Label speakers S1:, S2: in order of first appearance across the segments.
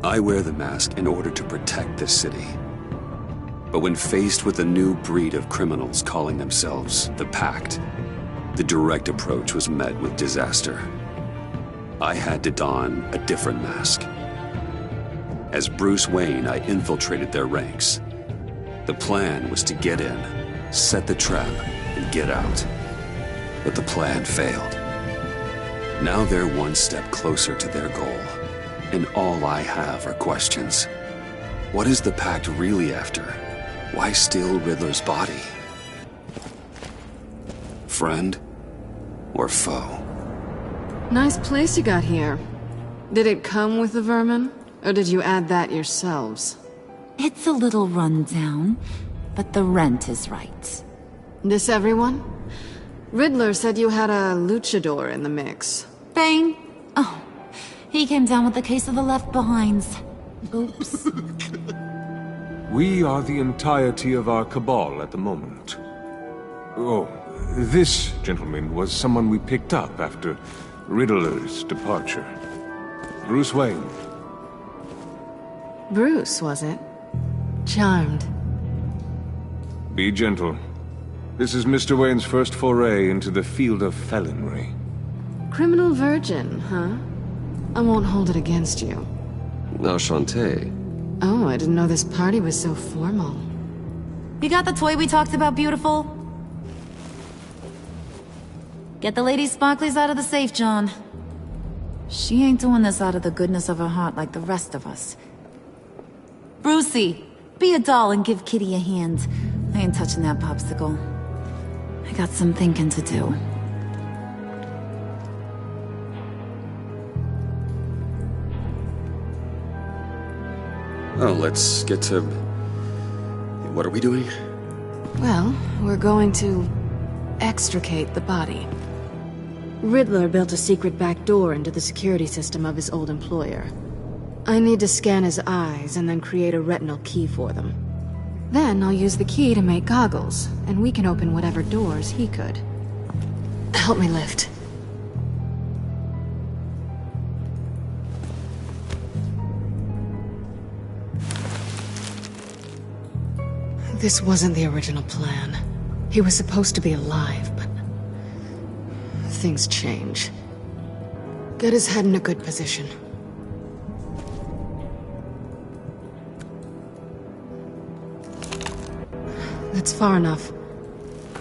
S1: I wear the mask in order to protect this city. But when faced with a new breed of criminals calling themselves the Pact, the direct approach was met with disaster. I had to don a different mask. As Bruce Wayne, I infiltrated their ranks. The plan was to get in, set the trap, and get out. But the plan failed. Now they're one step closer to their goal, and all I have are questions. What is the Pact really after? Why steal Riddler's body? Friend or foe?
S2: Nice place you got here. Did it come with the vermin? Or did you add that yourselves?
S3: It's a little run down, but the rent is right.
S2: This everyone? Riddler said you had a luchador in the mix.
S3: Bane? Oh, he came down with a case of the left-behinds. Oops.
S4: We are the entirety of our cabal at the moment. Oh, this gentleman was someone we picked up after Riddler's departure. Bruce Wayne.
S2: Bruce, was it? Charmed.
S4: Be gentle. This is Mr. Wayne's first foray into the field of felonry.
S2: Criminal virgin, huh? I won't hold it against you.
S1: Enchanté.
S2: Oh, I didn't know this party was so formal.
S3: You got the toy we talked about, beautiful? Get the lady sparklies out of the safe, John. She ain't doing this out of the goodness of her heart like the rest of us. Brucey, be a doll and give Kitty a hand. I ain't touching that popsicle. I got some thinking to do.
S1: Oh, let's get to... What are we doing?
S2: Well, we're going to extricate the body. Riddler built a secret back door into the security system of his old employer. I need to scan his eyes and then create a retinal key for them. Then I'll use the key to make goggles, and we can open whatever doors he could. Help me lift. This wasn't the original plan. He was supposed to be alive, but... things change. Get his head in a good position. That's far enough.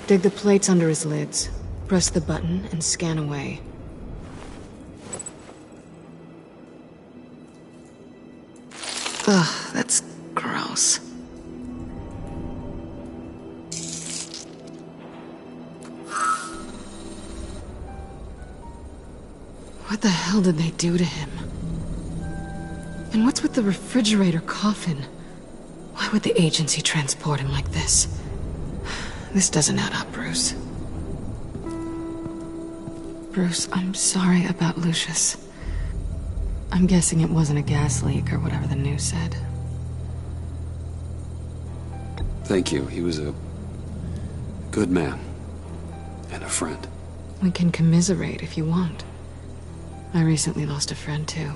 S2: Dig the plates under his lids. Press the button and scan away. Ugh, that's gross. What the hell did they do to him? And what's with the refrigerator coffin? Why would the agency transport him like this? This doesn't add up, Bruce. Bruce, I'm sorry about Lucius. I'm guessing it wasn't a gas leak or whatever the news said.
S1: Thank you. He was a good man. And a friend.
S2: We can commiserate if you want. I recently lost a friend, too.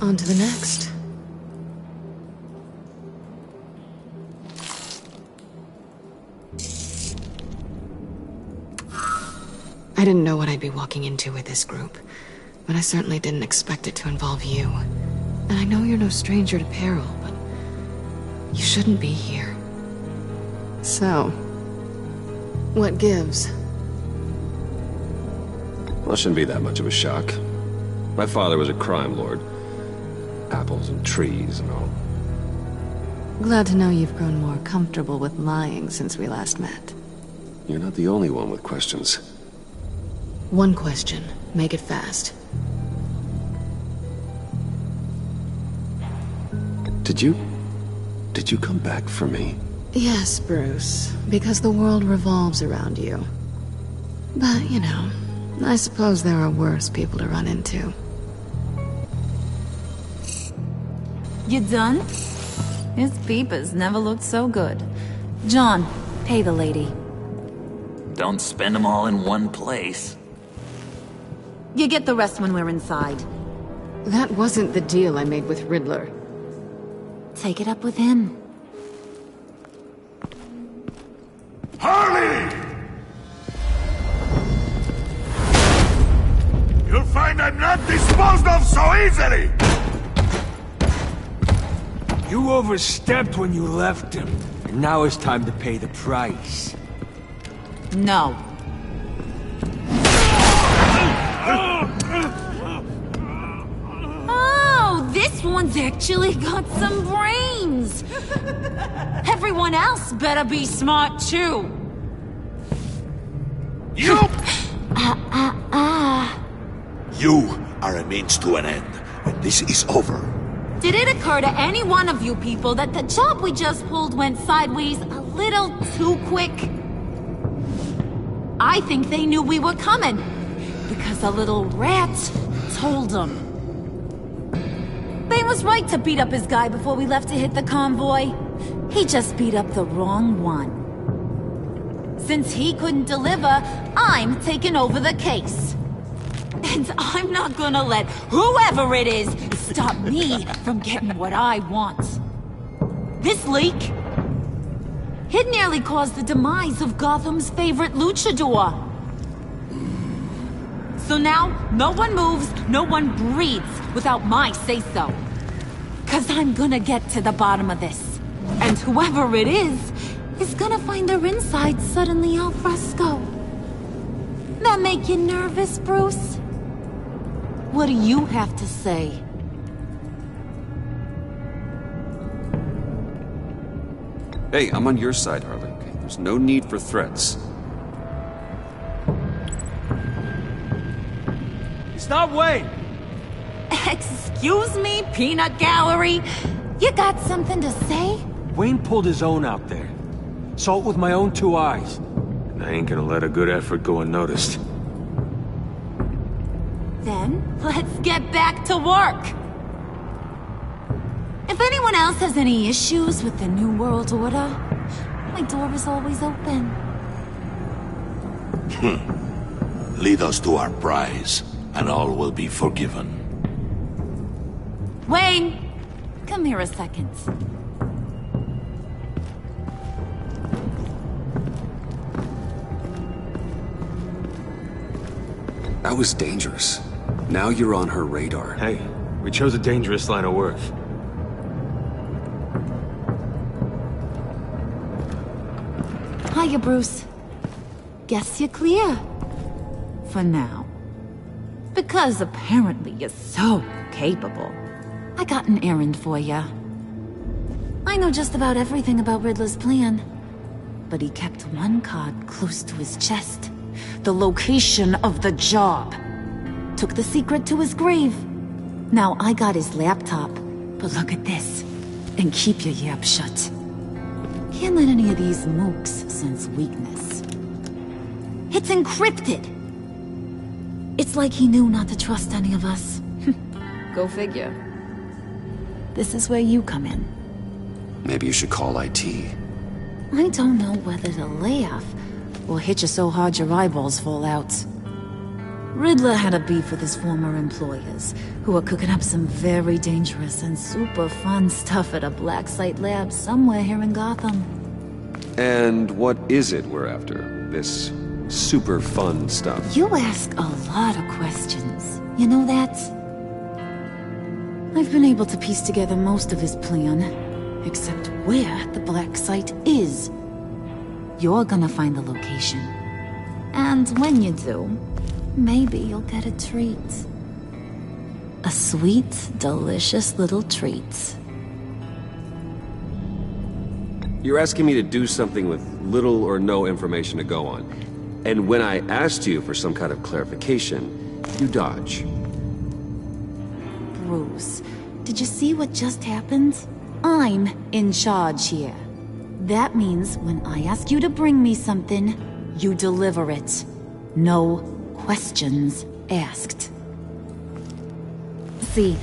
S2: On to the next. I didn't know what I'd be walking into with this group, but I certainly didn't expect it to involve you. And I know you're no stranger to peril, but you shouldn't be here. So, what gives?
S5: Well, it shouldn't be that much of a shock. My father was a crime lord. Apples and trees and all.
S2: Glad to know you've grown more comfortable with lying since we last met.
S1: You're not the only one with questions.
S2: One question. Make it fast.
S1: Did you come back for me?
S2: Yes, Bruce. Because the world revolves around you. But, you know, I suppose there are worse people to run into.
S3: You done? His peepers never looked so good. John, pay the lady.
S6: Don't spend them all in one place.
S3: You get the rest when we're inside.
S2: That wasn't the deal I made with Riddler.
S3: Take it up with him.
S6: Harley! You'll find I'm not disposed of so easily!
S7: You overstepped when you left him, and now it's time to pay the price.
S3: No. Oh, this one's actually got some brains! Everyone else better be smart too!
S6: You! You are a means to an end, and this is over.
S3: Did it occur to any one of you people that the job we just pulled went sideways a little too quick? I think they knew we were coming, because a little rat told them. Bane was right to beat up his guy before we left to hit the convoy. He just beat up the wrong one. Since he couldn't deliver, I'm taking over the case. And I'm not gonna let whoever it is stop me from getting what I want. This leak, it nearly caused the demise of Gotham's favorite luchador. So now, no one moves, no one breathes without my say-so. 'Cause I'm gonna get to the bottom of this. And whoever it is gonna find their insides suddenly al fresco. That make you nervous, Bruce? What do you have to say?
S1: Hey, I'm on your side, Harley. Okay? There's no need for threats.
S7: It's not Wayne!
S3: Excuse me, peanut gallery? You got something to say?
S7: Wayne pulled his own out there. Saw it with my own 2 eyes.
S4: And I ain't gonna let a good effort go unnoticed.
S3: Then, let's get back to work. If anyone else has any issues with the New World Order, my door is always open.
S6: Lead us to our prize, and all will be forgiven.
S3: Wayne, come here a second.
S1: That was dangerous. Now you're on her radar.
S4: Hey, we chose a dangerous line of work.
S3: Hiya, Bruce. Guess you're clear. For now. Because apparently you're so capable. I got an errand for ya. I know just about everything about Riddler's plan. But he kept one card close to his chest. The location of the job. Took the secret to his grave. Now I got his laptop. But look at this. And keep your yap shut. Can't let any of these mooks sense weakness. It's encrypted. It's like he knew not to trust any of us. Go figure. This is where you come in.
S1: Maybe you should call IT.
S3: I don't know whether to laugh or hit you so hard your eyeballs fall out. Riddler had a beef with his former employers, who were cooking up some very dangerous and super fun stuff at a black site lab somewhere here in Gotham.
S1: And what is it we're after? This super fun stuff?
S3: You ask a lot of questions. You know that? I've been able to piece together most of his plan, except where the black site is. You're gonna find the location. And when you do, maybe you'll get a treat. A sweet, delicious little treat.
S1: You're asking me to do something with little or no information to go on. And when I asked you for some kind of clarification, you dodge.
S3: Bruce, did you see what just happened? I'm in charge here. That means when I ask you to bring me something, you deliver it. No questions asked. See,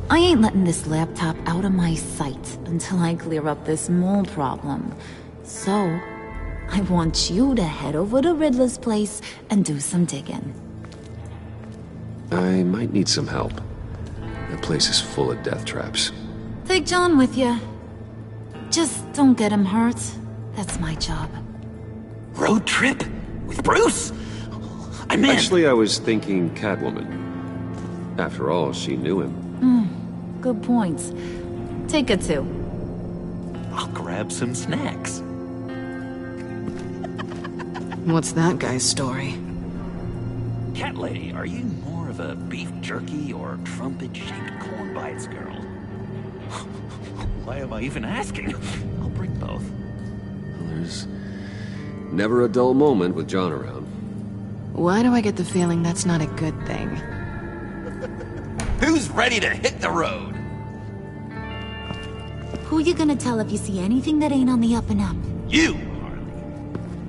S3: I ain't letting this laptop out of my sight until I clear up this mole problem. So, I want you to head over to Riddler's place and do some digging.
S1: I might need some help. The place is full of death traps.
S3: Take John with you. Just don't get him hurt. That's my job.
S8: Road trip? With Bruce? I meant...
S5: Actually, I was thinking Catwoman. After all, she knew him.
S3: Good points. Take it too.
S8: I'll grab some snacks.
S2: What's that guy's story?
S8: Cat lady, are you more of a beef jerky or trumpet-shaped corn bites girl? Why am I even asking? I'll bring both.
S5: Well, there's never a dull moment with John around.
S2: Why do I get the feeling that's not a good thing?
S8: Who's ready to hit the road?
S3: Who you gonna tell if you see anything that ain't on the up and up?
S8: You, Harley.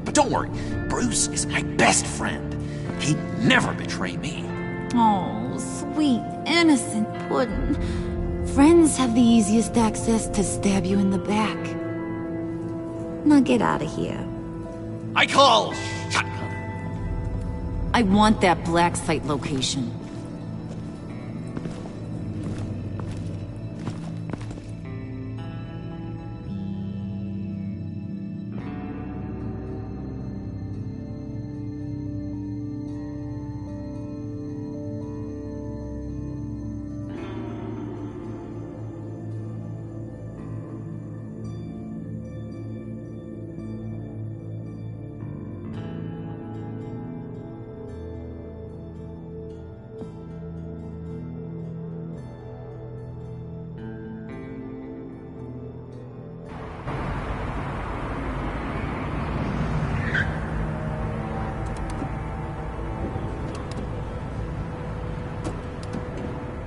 S8: But don't worry, Bruce is my best friend. He'd never betray me.
S3: Oh, sweet, innocent puddin'. Friends have the easiest access to stab you in the back. Now get out of here.
S8: I call shotgun.
S3: I want that black site location.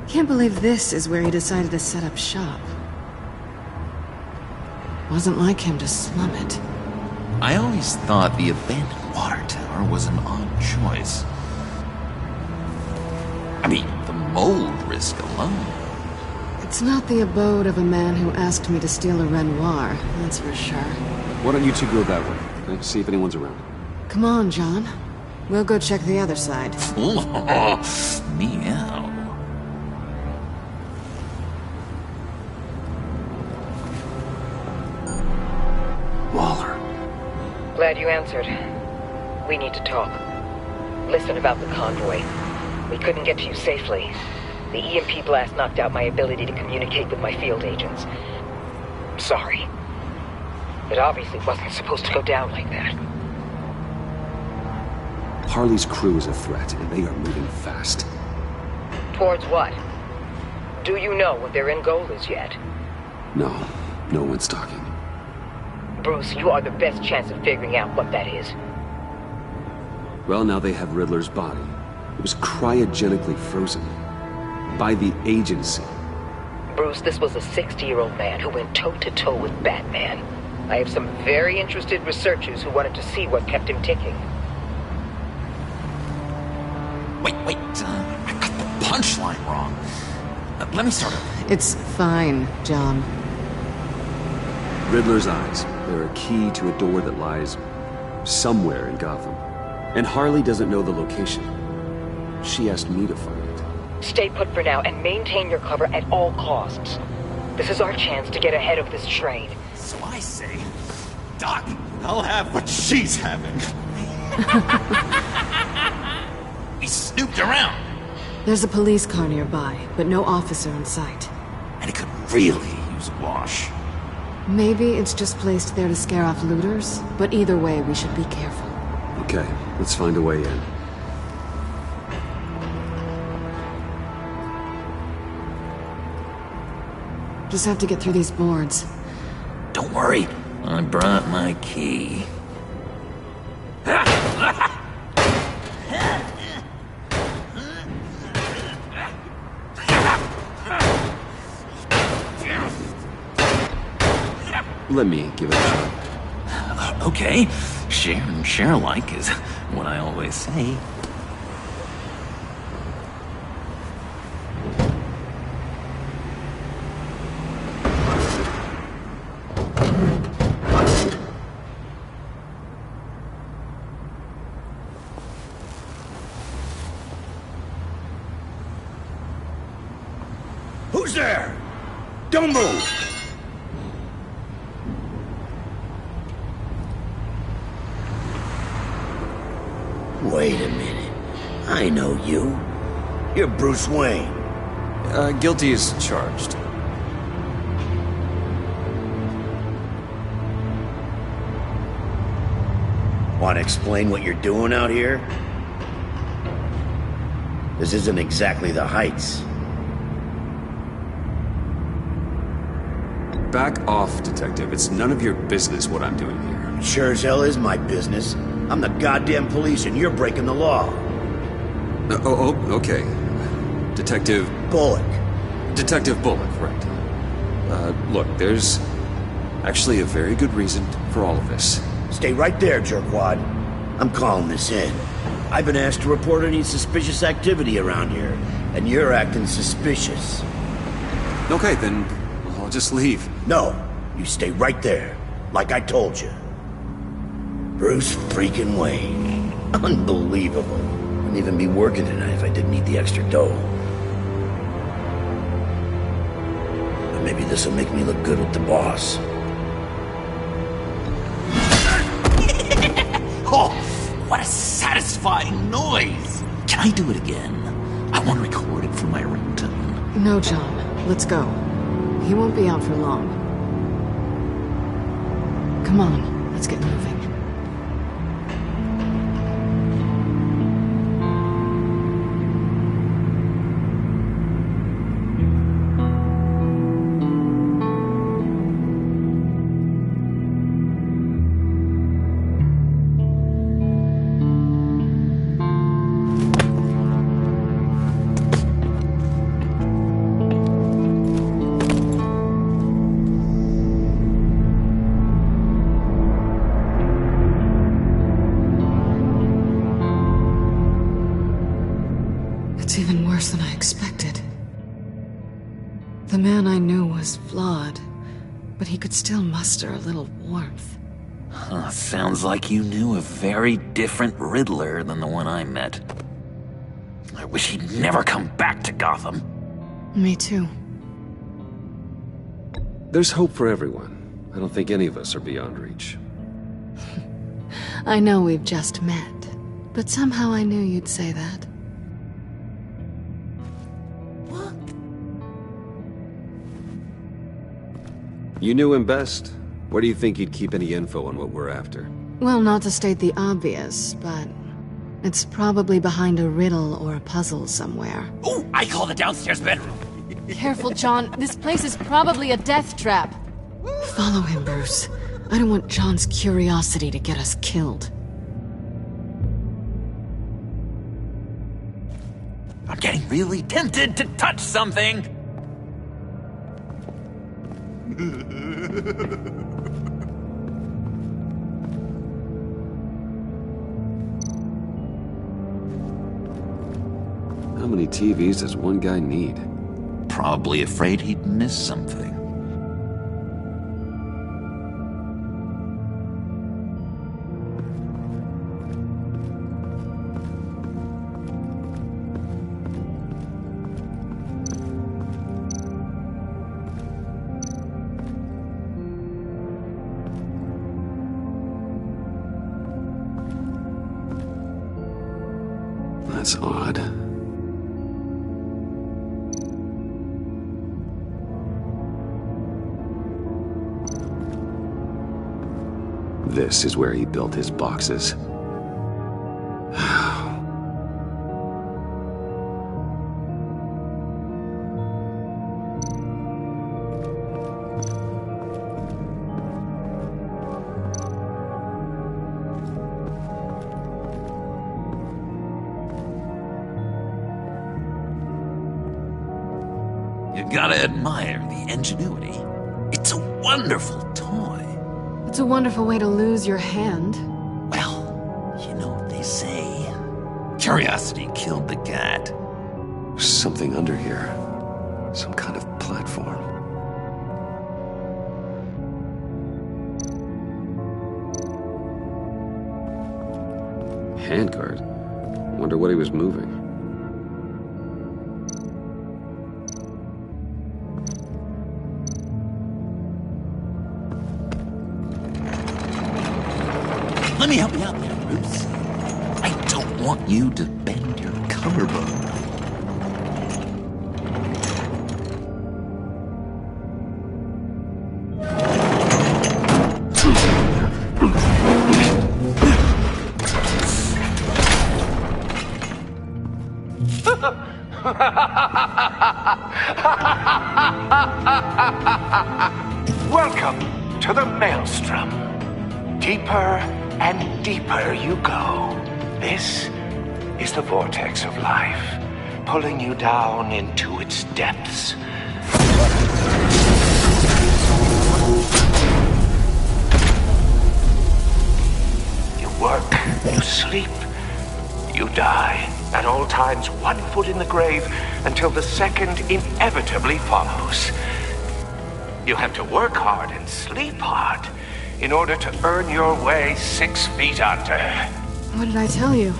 S2: Can't believe this is where he decided to set up shop. Wasn't like him to slum it.
S8: I always thought the abandoned water tower was an odd choice. I mean, the mold risk alone.
S2: It's not the abode of a man who asked me to steal a Renoir, that's for sure.
S1: Why don't you two go that way? Okay? See if anyone's around.
S2: Come on, John. We'll go check the other side.
S8: Meow.
S1: Waller.
S9: Glad you answered. We need to talk. Listen about the convoy. We couldn't get to you safely. The EMP blast knocked out my ability to communicate with my field agents. I'm sorry. It obviously wasn't supposed to go down like that.
S1: Harley's crew is a threat, and they are moving fast.
S9: Towards what? Do you know what their end goal is yet?
S1: No one's talking.
S9: Bruce, you are the best chance of figuring out what that is.
S1: Well, now they have Riddler's body. It was cryogenically frozen. By the agency.
S9: Bruce, this was a 60-year-old man who went toe-to-toe with Batman. I have some very interested researchers who wanted to see what kept him ticking.
S8: Wait, I got the punchline wrong. Let me start over.
S2: It's fine, John.
S1: Riddler's eyes. They're a key to a door that lies somewhere in Gotham. And Harley doesn't know the location. She asked me to find it.
S9: Stay put for now and maintain your cover at all costs. This is our chance to get ahead of this train.
S8: So I say, Doc, I'll have what she's having. We snooped around.
S2: There's a police car nearby, but no officer in sight.
S8: And it could really use a wash.
S2: Maybe it's just placed there to scare off looters, but either way, we should be careful.
S1: Okay, let's find a way in.
S2: Just have to get through these boards.
S8: Don't worry, I brought my key.
S1: Let me give it a shot.
S8: Okay, share and share alike is what I always say.
S10: Who's there? Don't move! Wait a minute. I know you. You're Bruce Wayne.
S5: Guilty as charged.
S10: Want to explain what you're doing out here? This isn't exactly the Heights.
S1: Back off, Detective. It's none of your business what I'm doing here.
S10: Sure as hell is my business. I'm the goddamn police and you're breaking the law.
S1: Okay. Detective...
S10: Bullock.
S1: Detective Bullock, right. Look, there's actually a very good reason for all of this.
S10: Stay right there, jerkwad. I'm calling this in. I've been asked to report any suspicious activity around here, and you're acting suspicious.
S1: Okay, then I'll just leave.
S10: No, you stay right there, like I told you. Bruce freaking Wayne. Unbelievable. Wouldn't even be working tonight if I didn't need the extra dough. But maybe this'll make me look good with the boss.
S8: Oh, what a satisfying noise! Can I do it again? I want to record it for my ringtone.
S2: No, John. Let's go. He won't be out for long. Come on, let's get moving. It's even worse than I expected. The man I knew was flawed, but he could still muster a little warmth.
S8: Huh, sounds like you knew a very different Riddler than the one I met. I wish he'd never come back to Gotham.
S2: Me too.
S5: There's hope for everyone. I don't think any of us are beyond reach.
S2: I know we've just met, but somehow I knew you'd say that.
S5: You knew him best. Where do you think he'd keep any info on what we're after?
S2: Well, not to state the obvious, but it's probably behind a riddle or a puzzle somewhere.
S8: Oh, I call the downstairs bedroom.
S2: Careful, John. This place is probably a death trap. Follow him, Bruce. I don't want John's curiosity to get us killed.
S8: I'm getting really tempted to touch something.
S5: How many TVs does one guy need?
S8: Probably afraid he'd miss something.
S1: That's odd. This is where he built his boxes.
S8: You gotta admire the ingenuity. It's a wonderful toy.
S2: It's a wonderful way to lose your hand.
S8: Well, you know what they say. Curiosity killed the cat.
S1: There's something under here. Some kind of platform.
S5: Handguard? Wonder what he was moving.
S8: Let me help you out there, Bruce. I don't want you to bend your collarbone.
S11: Welcome to the Maelstrom. Deeper and deeper you go. This is the vortex of life, pulling you down into its depths. You work, you sleep, you die. At all times, 1 foot in the grave until the second inevitably follows. You have to work hard and sleep hard in order to earn your way 6 feet under.
S2: What did I tell you?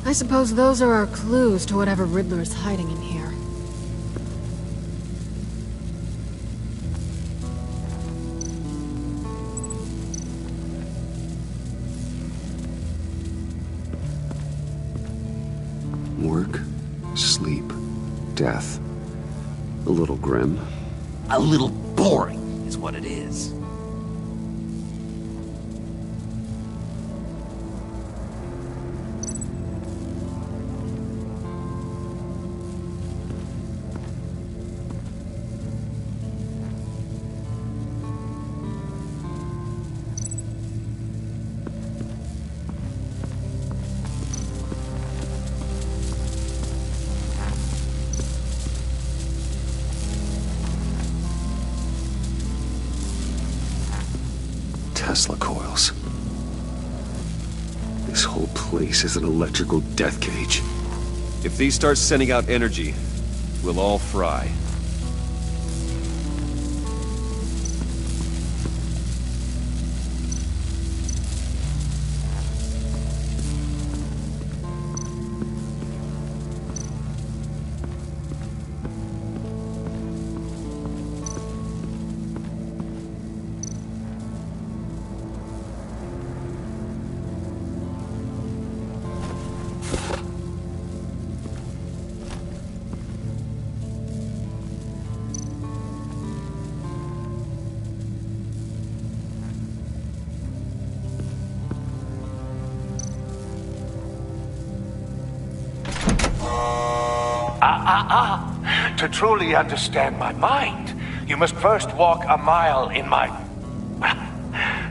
S2: I suppose those are our clues to whatever Riddler is hiding in here.
S1: Work, sleep, death. A little grim.
S8: A little boring is what it is.
S1: Tesla coils. This whole place is an electrical death cage.
S5: If these start sending out energy, we'll all fry.
S11: To truly understand my mind, you must first walk a mile in my...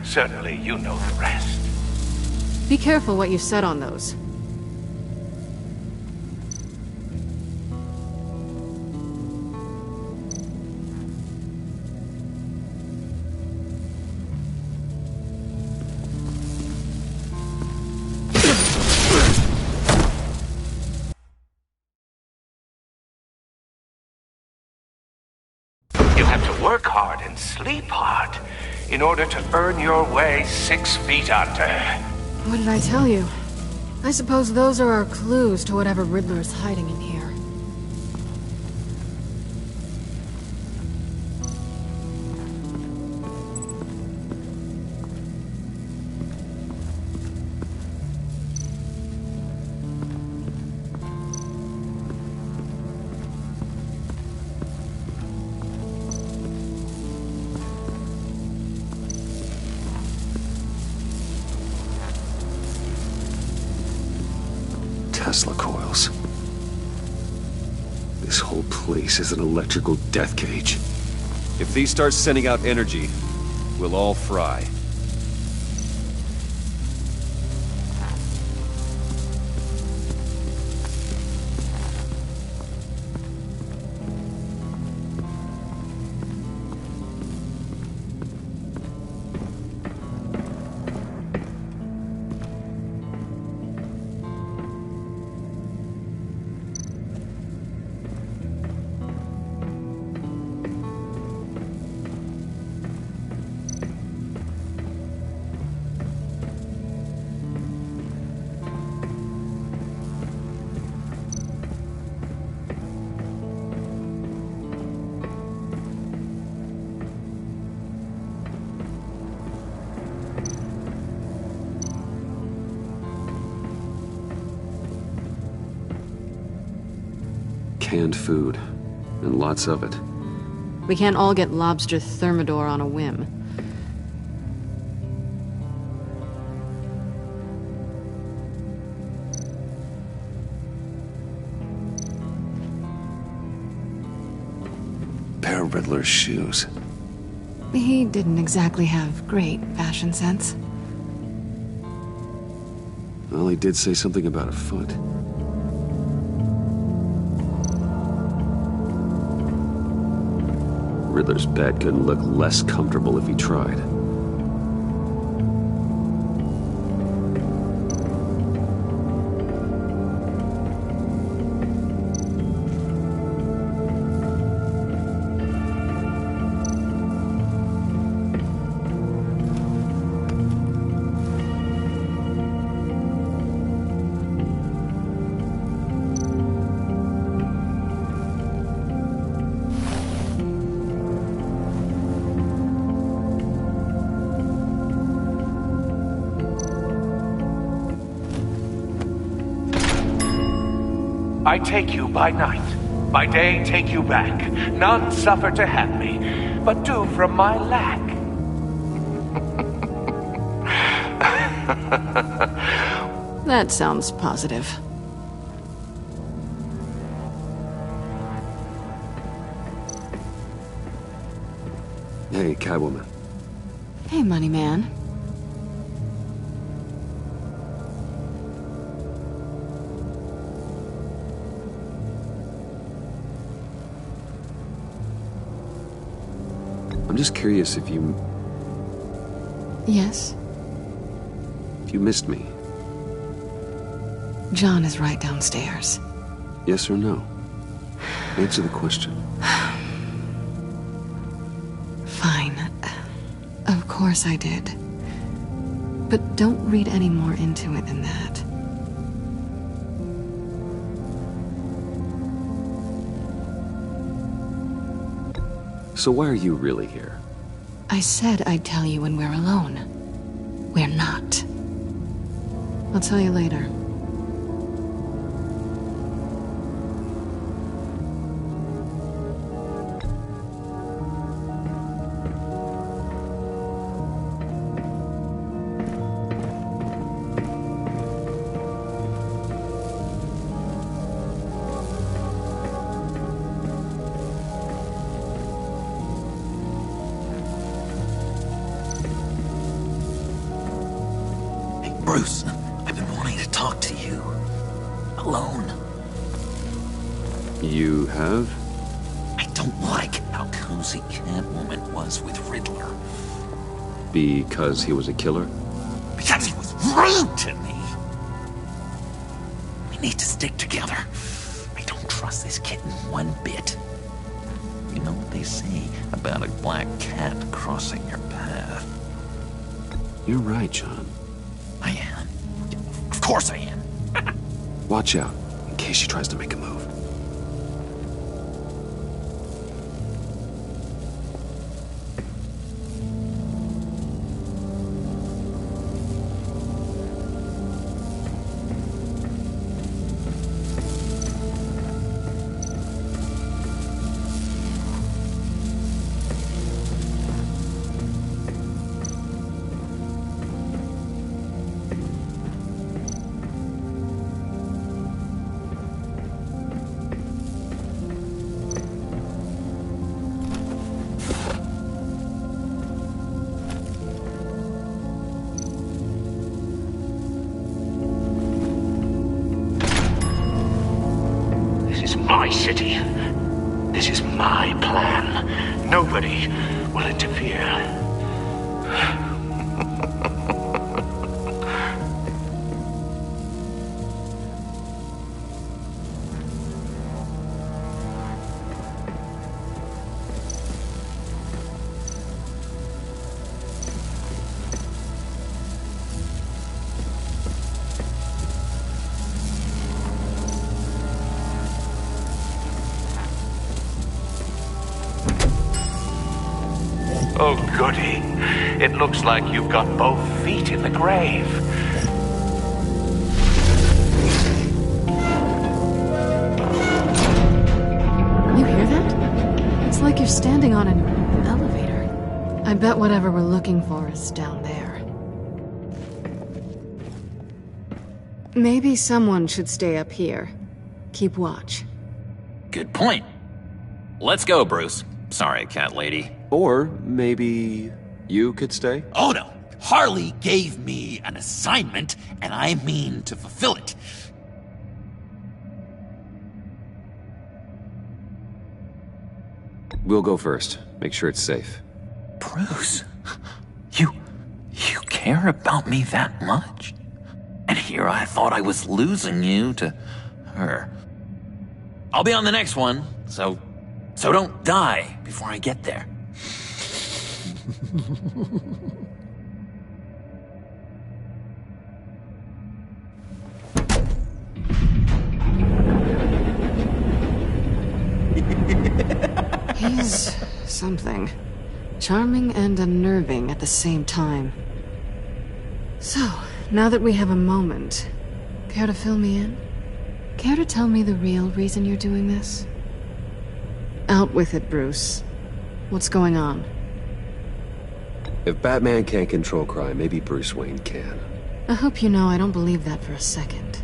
S11: Certainly, you know the rest.
S2: Be careful what you said on those.
S11: Work hard and sleep hard in order to earn your way 6 feet under.
S2: What did I tell you? I suppose those are our clues to whatever Riddler is hiding in here.
S1: Tesla coils. This whole place is an electrical death cage.
S5: If these start sending out energy, we'll all fry.
S1: canned food, and lots of it.
S2: We can't all get lobster thermidor on a whim.
S1: Pair of Riddler's shoes.
S2: He didn't exactly have great fashion sense.
S1: Well, he did say something about a foot. Riddler's bed couldn't look less comfortable if he tried.
S11: I take you by night, by day take you back. None suffer to have me, but do from my lack.
S2: That sounds positive.
S1: Hey, Catwoman.
S2: Hey, money man.
S1: I'm just curious if you
S2: Yes?
S1: missed me.
S2: John is right downstairs.
S1: Yes or no? Answer the question.
S2: Fine. Of course I did. But don't read any more into it than that.
S1: So why are you really here?
S2: I said I'd tell you when we're alone. We're not. I'll tell you later.
S8: Bruce, I've been wanting to talk to you. Alone.
S1: You have?
S8: I don't like how cozy Catwoman was with Riddler.
S1: Because he was a killer?
S8: Because he was rude to me. We need to stick together. I don't trust this kitten one bit. You know what they say about a black cat crossing your path?
S1: You're right, John.
S8: I am. Of course I am.
S1: Watch out, in case she tries to make a move.
S11: My city. This is my plan. Nobody will interfere. Oh, goody. It looks like you've got both feet in the grave.
S2: you're standing on an elevator. I bet whatever we're looking for is down there. Maybe someone should stay up here. Keep watch.
S8: Good point. Let's go, Bruce. Sorry, cat lady.
S1: Or maybe you could stay?
S6: Oh no! Harley gave me an assignment, and I mean to fulfill it.
S1: We'll go first. Make sure it's safe.
S8: Bruce, you care about me that much? And here I thought I was losing you to her. I'll be on the next one, so don't die before I get there.
S2: He's something. Charming and unnerving at the same time. So, now that we have a moment, care to fill me in? Care to tell me the real reason you're doing this? Out with it, Bruce. What's going on?
S1: If Batman can't control crime, maybe Bruce Wayne can.
S2: I hope you know I don't believe that for a second.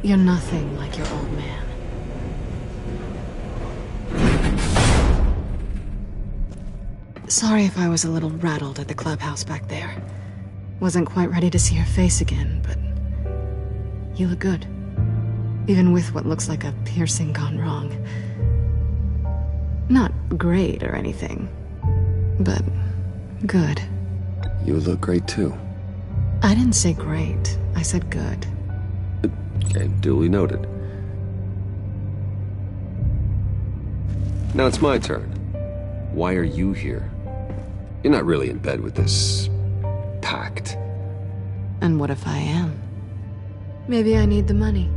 S2: You're nothing like your old man. Sorry if I was a little rattled at the clubhouse back there. Wasn't quite ready to see your face again, but you look good. Even with what looks like a piercing gone wrong. Not great or anything, but good.
S1: You look great too.
S2: I didn't say great. I said good.
S1: Okay, duly noted. Now it's my turn. Why are you here? You're not really in bed with this pact.
S2: And what if I am? Maybe I need the money.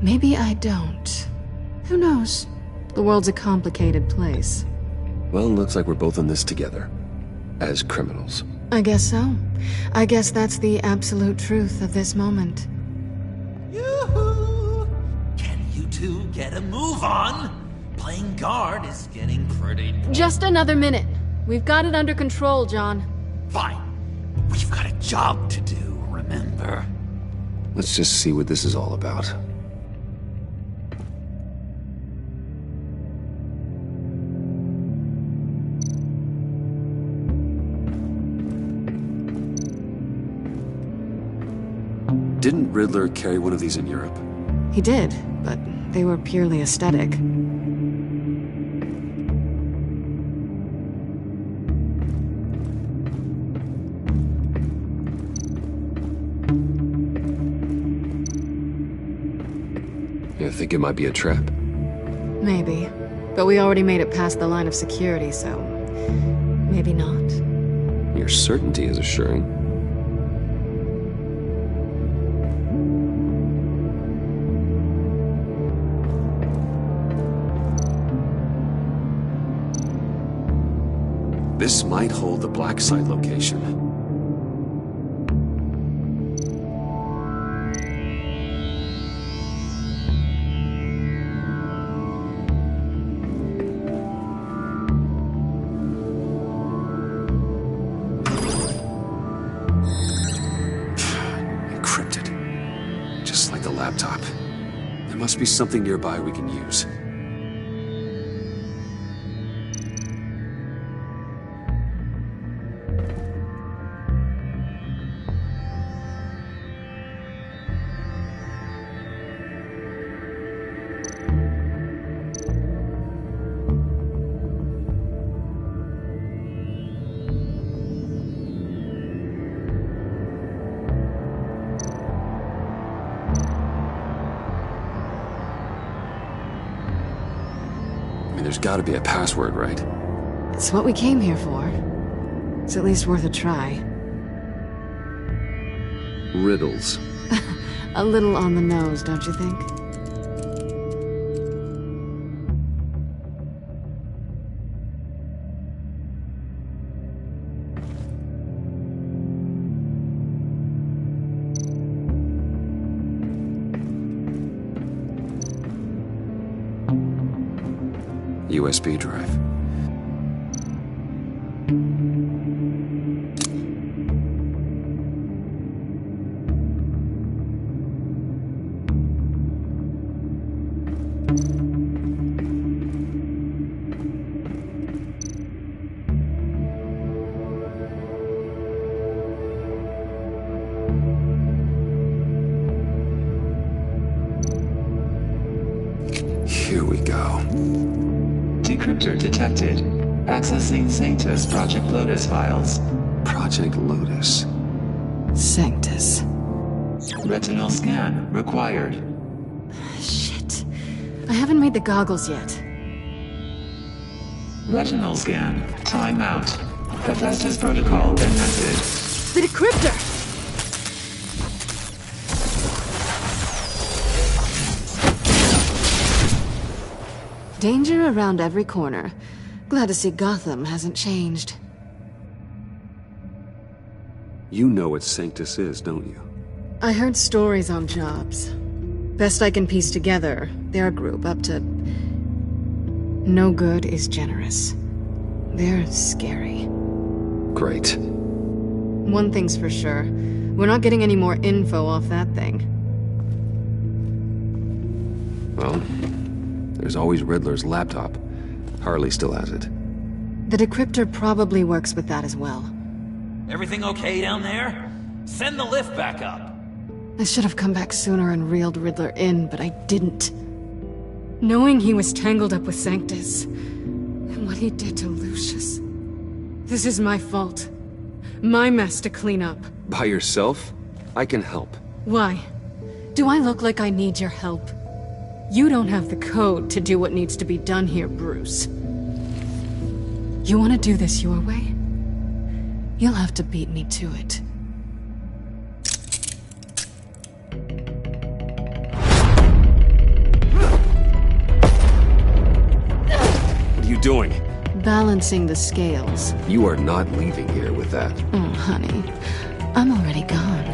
S2: Maybe I don't. Who knows? The world's a complicated place.
S1: Well, looks like we're both in this together. As criminals.
S2: I guess so. I guess that's the absolute truth of this moment.
S6: Yoo-hoo! Can you two get a move on? Playing guard is getting pretty...
S2: Just another minute. We've got it under control, John.
S6: Fine. We've got a job to do, remember?
S1: Let's just see what this is all about. Didn't Riddler carry one of these in Europe?
S2: He did, but they were purely aesthetic.
S1: You think it might be a trap?
S2: Maybe. But we already made it past the line of security, so... maybe not.
S1: Your certainty is assuring. This might hold the black site location. Encrypted. Just like the laptop. There must be something nearby we can use. There's gotta be a password, right?
S2: It's what we came here for. It's at least worth a try.
S1: Riddles.
S2: A little on the nose, don't you think?
S1: USB drive. Here we go.
S12: Decryptor detected. Accessing Sanctus Project Lotus files.
S1: Project Lotus.
S2: Sanctus.
S12: Retinal scan required.
S2: Shit. I haven't made the goggles yet.
S12: Retinal scan. Timeout. Hephaestus protocol enacted.
S2: The decryptor! Danger around every corner. Glad to see Gotham hasn't changed.
S1: You know what Sanctus is, don't you?
S2: I heard stories on jobs. Best I can piece together, they're a group up to... No good is generous. They're scary.
S1: Great.
S2: One thing's for sure. We're not getting any more info off that thing.
S1: Well, there's always Riddler's laptop. Harley still has it.
S2: The decryptor probably works with that as well.
S6: Everything okay down there? Send the lift back up.
S2: I should have come back sooner and reeled Riddler in, but I didn't. Knowing he was tangled up with Sanctus, and what he did to Lucius. This is my fault. My mess to clean up.
S1: By yourself? I can help.
S2: Why? Do I look like I need your help? You don't have the code to do what needs to be done here, Bruce. You want to do this your way? You'll have to beat me to it.
S1: What are you doing?
S2: Balancing the scales.
S1: You are not leaving here with that.
S2: Oh, honey. I'm already gone.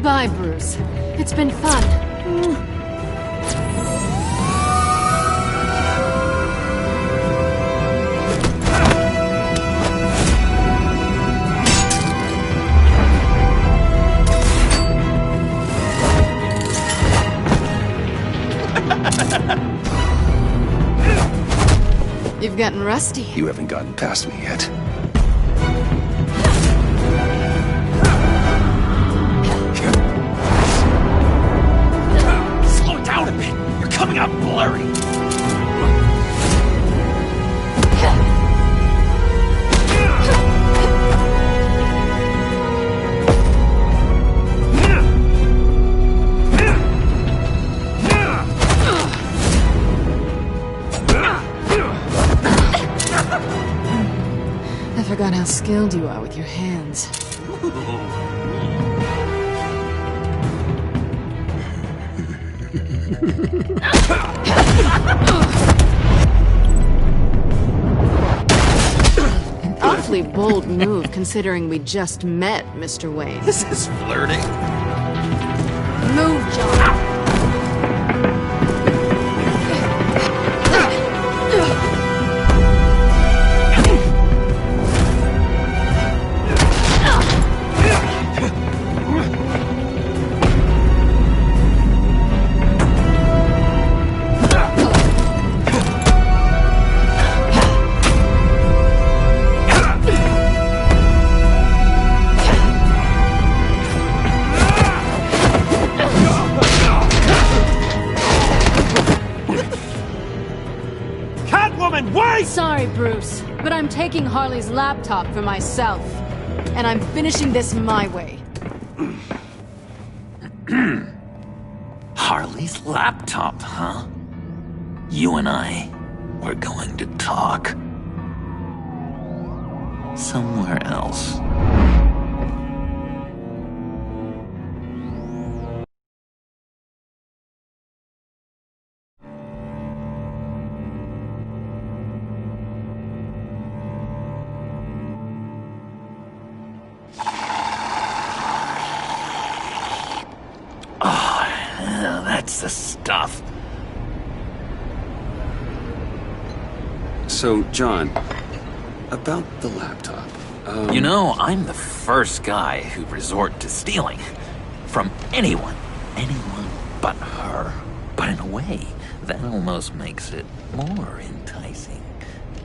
S2: Bye, Bruce. It's been fun. You've gotten rusty.
S1: You haven't gotten past me yet.
S6: Slow down a bit. You're coming out blurry.
S2: I forgot how skilled you are with your hands. An awfully bold move considering we just met, Mr. Wayne.
S6: This is flirting.
S2: Move, John. Sorry, Bruce, but I'm taking Harley's laptop for myself. And I'm finishing this my way.
S8: Harley's laptop, huh? You and I, we're going to talk. Somewhere else. That's the stuff.
S1: So, John, about the laptop.
S8: You know, I'm the first guy who'd resort to stealing. From anyone. Anyone but her. But in a way, that almost makes it more enticing.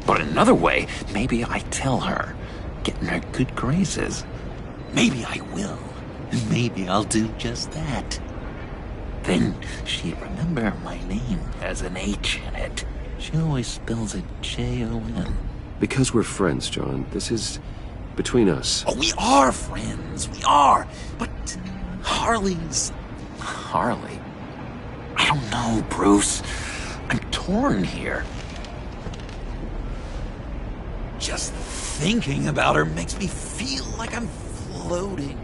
S8: But in another way, maybe I tell her, get in her good graces. Maybe I will. And maybe I'll do just that. Then she'd remember my name has an H in it. She always spells it Jon.
S5: Because we're friends, John. This is between us.
S8: Oh, we are friends. We are. But Harley's... Harley? I don't know, Bruce. I'm torn here. Just thinking about her makes me feel like I'm floating.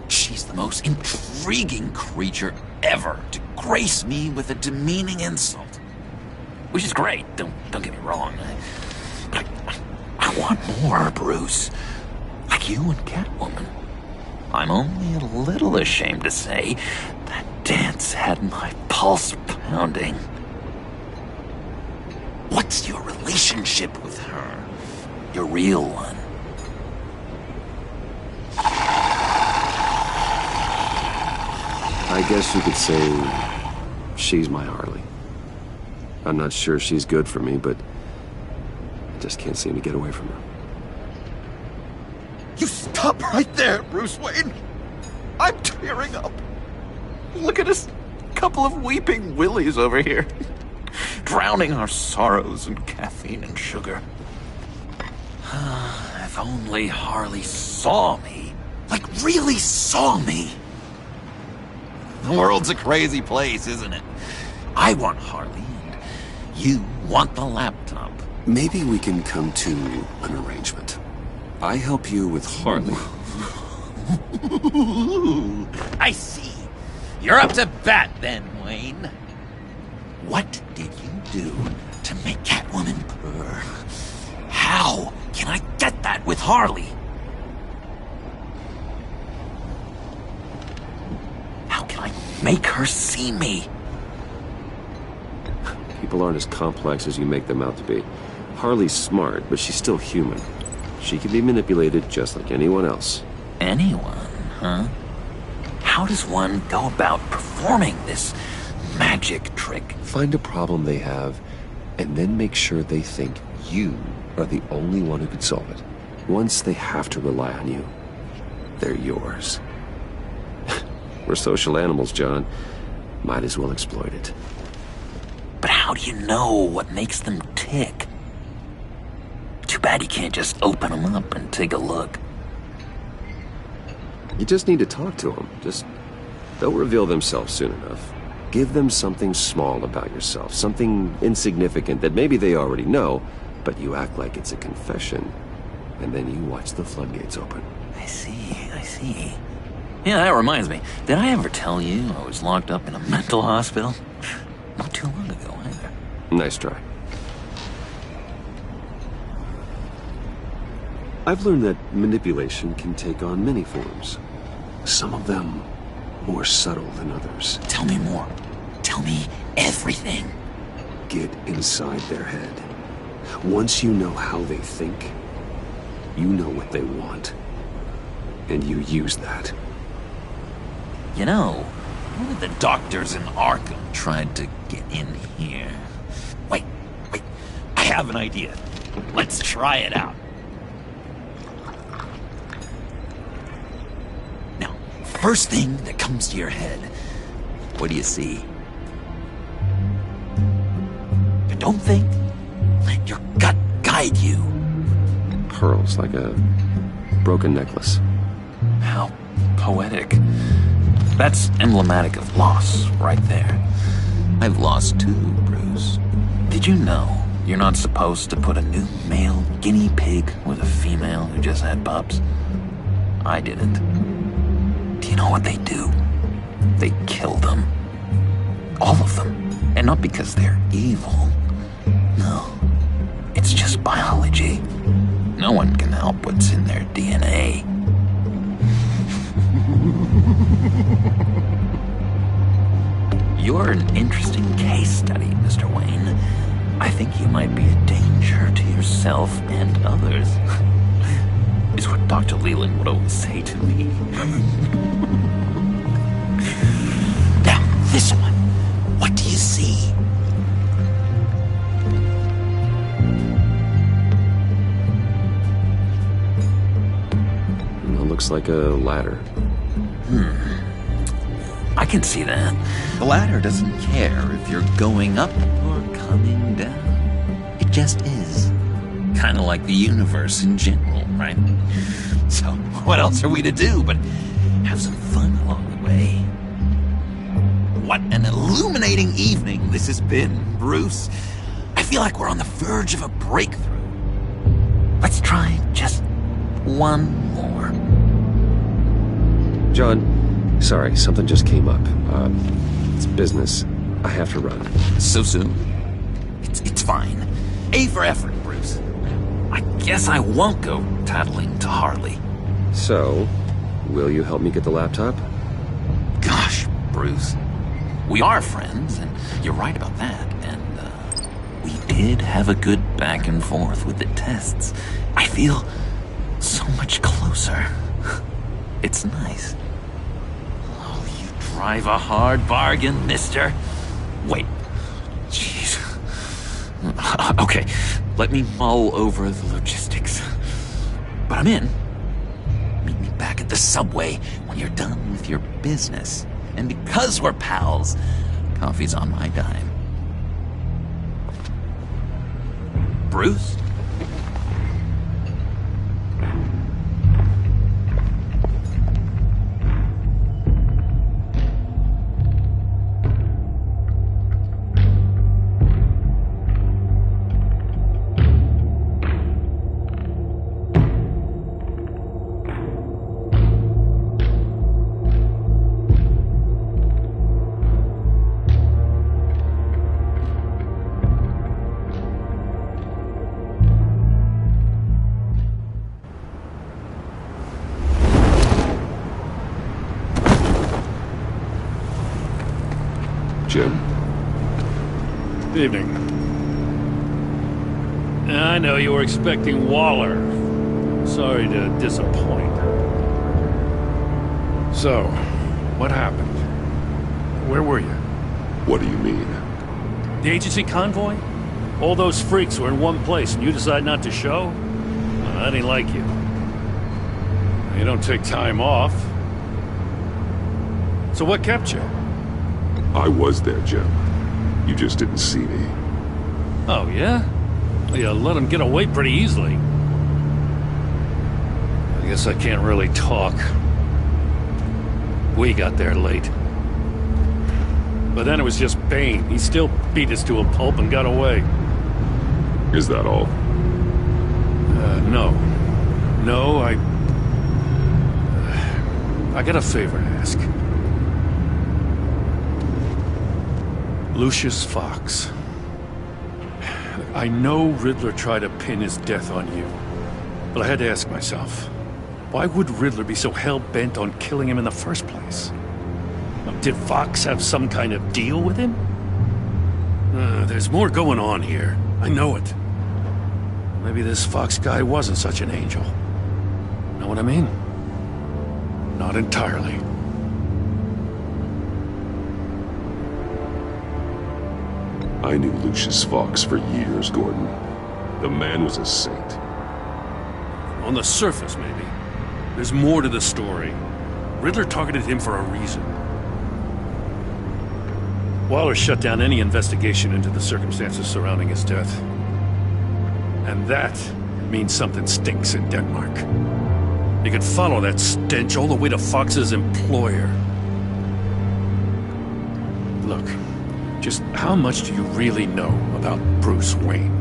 S8: She's the most intriguing creature ever to grace me with a demeaning insult. Which is great, don't get me wrong. But I want more, Bruce. Like you and Catwoman. I'm only a little ashamed to say that dance had my pulse pounding. What's your relationship with her? Your real one?
S5: I guess you could say she's my Harley. I'm not sure she's good for me, but I just can't seem to get away from her.
S8: You stop right there, Bruce Wayne. I'm tearing up. Look at us, couple of weeping willies over here. Drowning our sorrows in caffeine and sugar. If only Harley saw me. Like, really saw me. The world's a crazy place, isn't it? I want Harley, and you want the laptop.
S1: Maybe we can come to an arrangement. I help you with Harley.
S8: I see. You're up to bat then, Wayne. What did you do to make Catwoman purr? How can I get that with Harley? How can I make her see me?
S5: People aren't as complex as you make them out to be. Harley's smart, but she's still human. She can be manipulated just like anyone else.
S8: Anyone, huh? How does one go about performing this magic trick?
S5: Find a problem they have, and then make sure they think you are the only one who could solve it. Once they have to rely on you, they're yours. We're social animals, John. Might as well exploit it.
S8: But how do you know what makes them tick? Too bad you can't just open them up and take a look.
S5: You just need to talk to them. They'll reveal themselves soon enough. Give them something small about yourself, something insignificant that maybe they already know, but you act like it's a confession, and then you watch the floodgates open.
S8: I see. Yeah, that reminds me. Did I ever tell you I was locked up in a mental hospital? Not too long ago, either.
S5: Nice try. I've learned that manipulation can take on many forms. Some of them more subtle than others.
S8: Tell me more. Tell me everything.
S5: Get inside their head. Once you know how they think, you know what they want. And you use that.
S8: You know, one of the doctors in Arkham tried to get in here. Wait. I have an idea. Let's try it out. Now, first thing that comes to your head, what do you see? But don't think. Let your gut guide you.
S5: Pearls, like a broken necklace.
S8: How poetic. That's emblematic of loss, right there. I've lost too, Bruce. Did you know you're not supposed to put a new male guinea pig with a female who just had pups? I didn't. Do you know what they do? They kill them. All of them. And not because they're evil. No. It's just biology. No one can help what's in their DNA. You're an interesting case study, Mr. Wayne. I think you might be a danger to yourself and others. is what Dr. Leland would always say to me. Now, this one. What do you see?
S5: It looks like a ladder.
S8: I can see that. The ladder doesn't care if you're going up or coming down. It just is. Kind of like the universe in general, right? So, what else are we to do but have some fun along the way? What an illuminating evening this has been, Bruce. I feel like we're on the verge of a breakthrough. Let's try just one more.
S5: John, sorry, something just came up. It's business. I have to run.
S8: So soon? It's fine. A for effort, Bruce. I guess I won't go tattling to Harley.
S5: So, will you help me get the laptop?
S8: Gosh, Bruce. We are friends, and you're right about that. And, we did have a good back and forth with the tests. I feel so much closer. It's nice. Oh, you drive a hard bargain, mister. Wait. Jeez. Okay, let me mull over the logistics. But I'm in. Meet me back at the subway when you're done with your business. And because we're pals, coffee's on my dime. Bruce?
S1: Jim?
S13: Evening. I know you were expecting Waller. Sorry to disappoint. So, what happened? Where were you?
S1: What do you mean?
S13: The agency convoy? All those freaks were in one place and you decide not to show? I didn't like you. You don't take time off. So what kept you?
S1: I was there, Jim. You just didn't see me.
S13: Oh, yeah? You let him get away pretty easily. I guess I can't really talk. We got there late. But then it was just Bane. He still beat us to a pulp and got away.
S1: Is that all?
S13: No. No, I got a favor to ask. Lucius Fox. I know Riddler tried to pin his death on you, but I had to ask myself, why would Riddler be so hell-bent on killing him in the first place? Did Fox have some kind of deal with him? There's more going on here. I know it. Maybe this Fox guy wasn't such an angel. Know what I mean? Not entirely.
S1: I knew Lucius Fox for years, Gordon. The man was a saint.
S13: On the surface, maybe. There's more to the story. Riddler targeted him for a reason. Waller shut down any investigation into the circumstances surrounding his death. And that means something stinks in Denmark. You can follow that stench all the way to Fox's employer. Look, just how much do you really know about Bruce Wayne?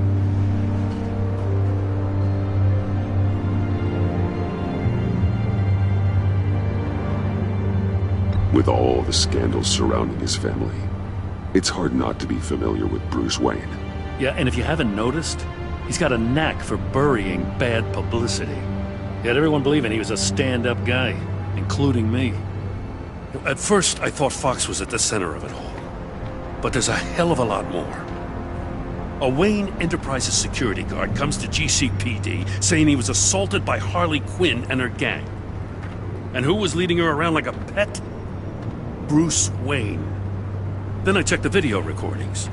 S1: With all the scandals surrounding his family, it's hard not to be familiar with Bruce Wayne.
S13: Yeah, and if you haven't noticed, he's got a knack for burying bad publicity. He had everyone believing he was a stand-up guy, including me. At first, I thought Fox was at the center of it all. But there's a hell of a lot more. A Wayne Enterprises security guard comes to GCPD saying he was assaulted by Harley Quinn and her gang. And who was leading her around like a pet? Bruce Wayne. Then I checked the video recordings.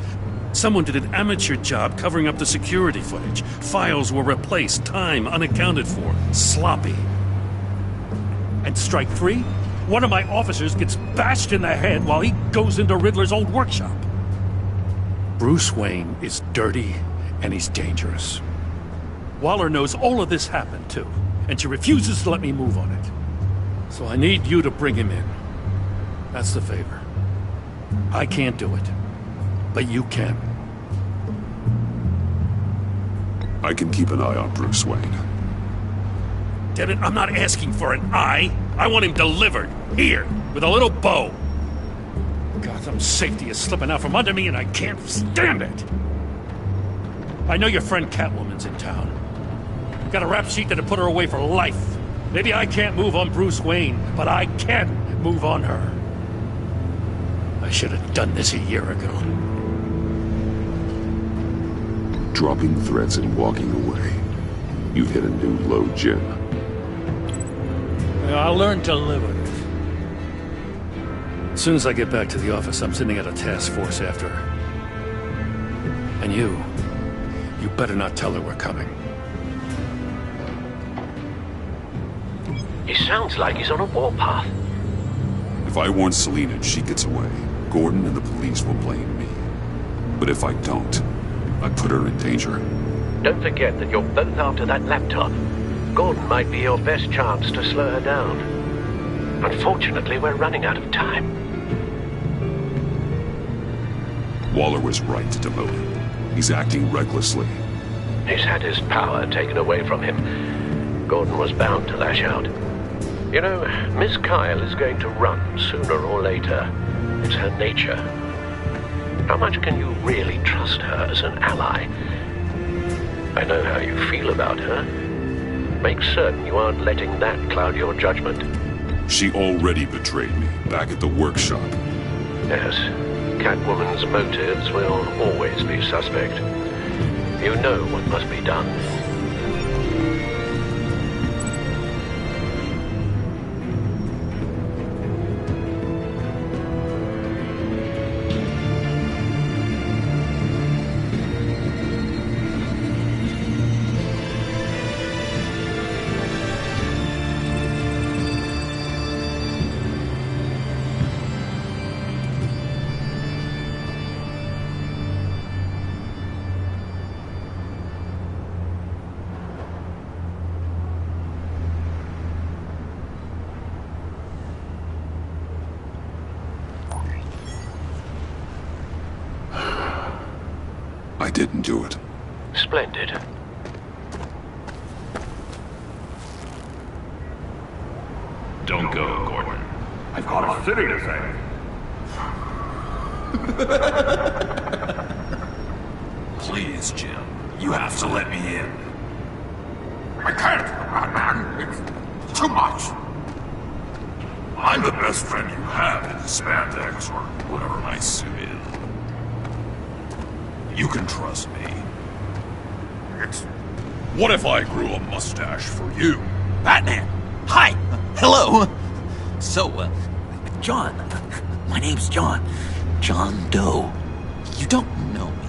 S13: Someone did an amateur job covering up the security footage. Files were replaced, time unaccounted for, sloppy. And strike three? One of my officers gets bashed in the head while he goes into Riddler's old workshop. Bruce Wayne is dirty and he's dangerous. Waller knows all of this happened too, and she refuses to let me move on it. So I need you to bring him in. That's the favor. I can't do it, but you can.
S1: I can keep an eye on Bruce Wayne.
S13: Damn it, I'm not asking for an eye. I want him delivered, here, with a little bow. Gotham's safety is slipping out from under me and I can't stand it. I know your friend Catwoman's in town. Got a rap sheet that'll put her away for life. Maybe I can't move on Bruce Wayne, but I can move on her. I should have done this a year ago.
S1: Dropping threats and walking away. You've hit a new low, Jim.
S13: I'll learn to live with it. As soon as I get back to the office, I'm sending out a task force after her. And you better not tell her we're coming.
S11: He sounds like he's on a warpath.
S1: If I warn Selina and she gets away, Gordon and the police will blame me. But if I don't, I put her in danger.
S11: Don't forget that you're both after that laptop. Gordon might be your best chance to slow her down. Unfortunately, we're running out of time.
S1: Waller was right to demote him. He's acting recklessly.
S11: He's had his power taken away from him. Gordon was bound to lash out. You know, Miss Kyle is going to run sooner or later. It's her nature. How much can you really trust her as an ally? I know how you feel about her. Make certain you aren't letting that cloud your judgment.
S1: She already betrayed me back at the workshop.
S11: Yes, Catwoman's motives will always be suspect. You know what must be done.
S1: I didn't do it.
S11: Splendid.
S14: Don't go, Gordon. I've got a city to save. Please, Jim. You have to let me in. I can't, Batman. It's too much. I'm the best friend you have in the spandex or whatever my suit is. You can trust me. What if I grew a mustache for you?
S6: Batman! Hi! Hello! So, John. My name's John. John Doe. You don't know me.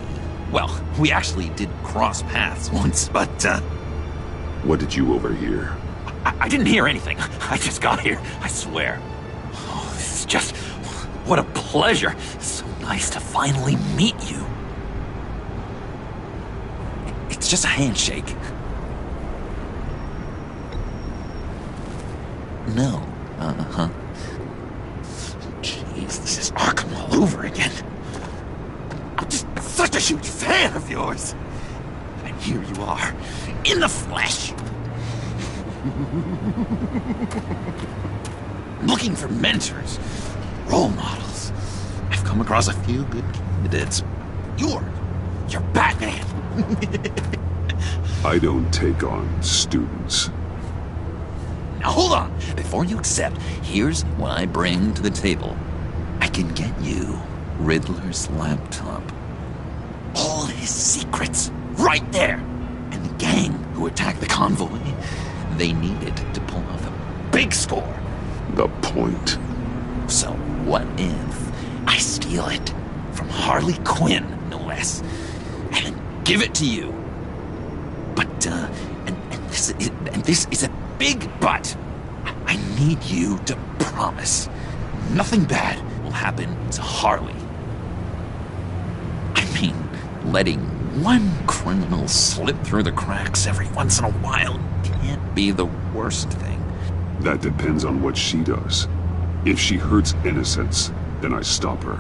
S6: Well, we actually did cross paths once, but,
S1: What did you overhear?
S6: I didn't hear anything. I just got here, I swear. Oh, this is just... what a pleasure. So nice to finally meet you. It's just a handshake. No. Uh-huh. Jeez, this is Arkham all over again. I'm just such a huge fan of yours. And here you are, in the flesh. Looking for mentors, role models. I've come across a few good candidates. You're Batman.
S1: I don't take on students.
S6: Now hold on. Before you accept, here's what I bring to the table. I can get you Riddler's laptop. All his his secrets, right there. And the gang who attacked the convoy, they needed to pull off a big score.
S1: The point.
S6: So what if I steal it from Harley Quinn, no less, and then give it to you? But, and this is a big but. I need you to promise nothing bad will happen to Harley. I mean, letting one criminal slip through the cracks every once in a while can't be the worst thing.
S1: That depends on what she does. If she hurts innocents, then I stop her.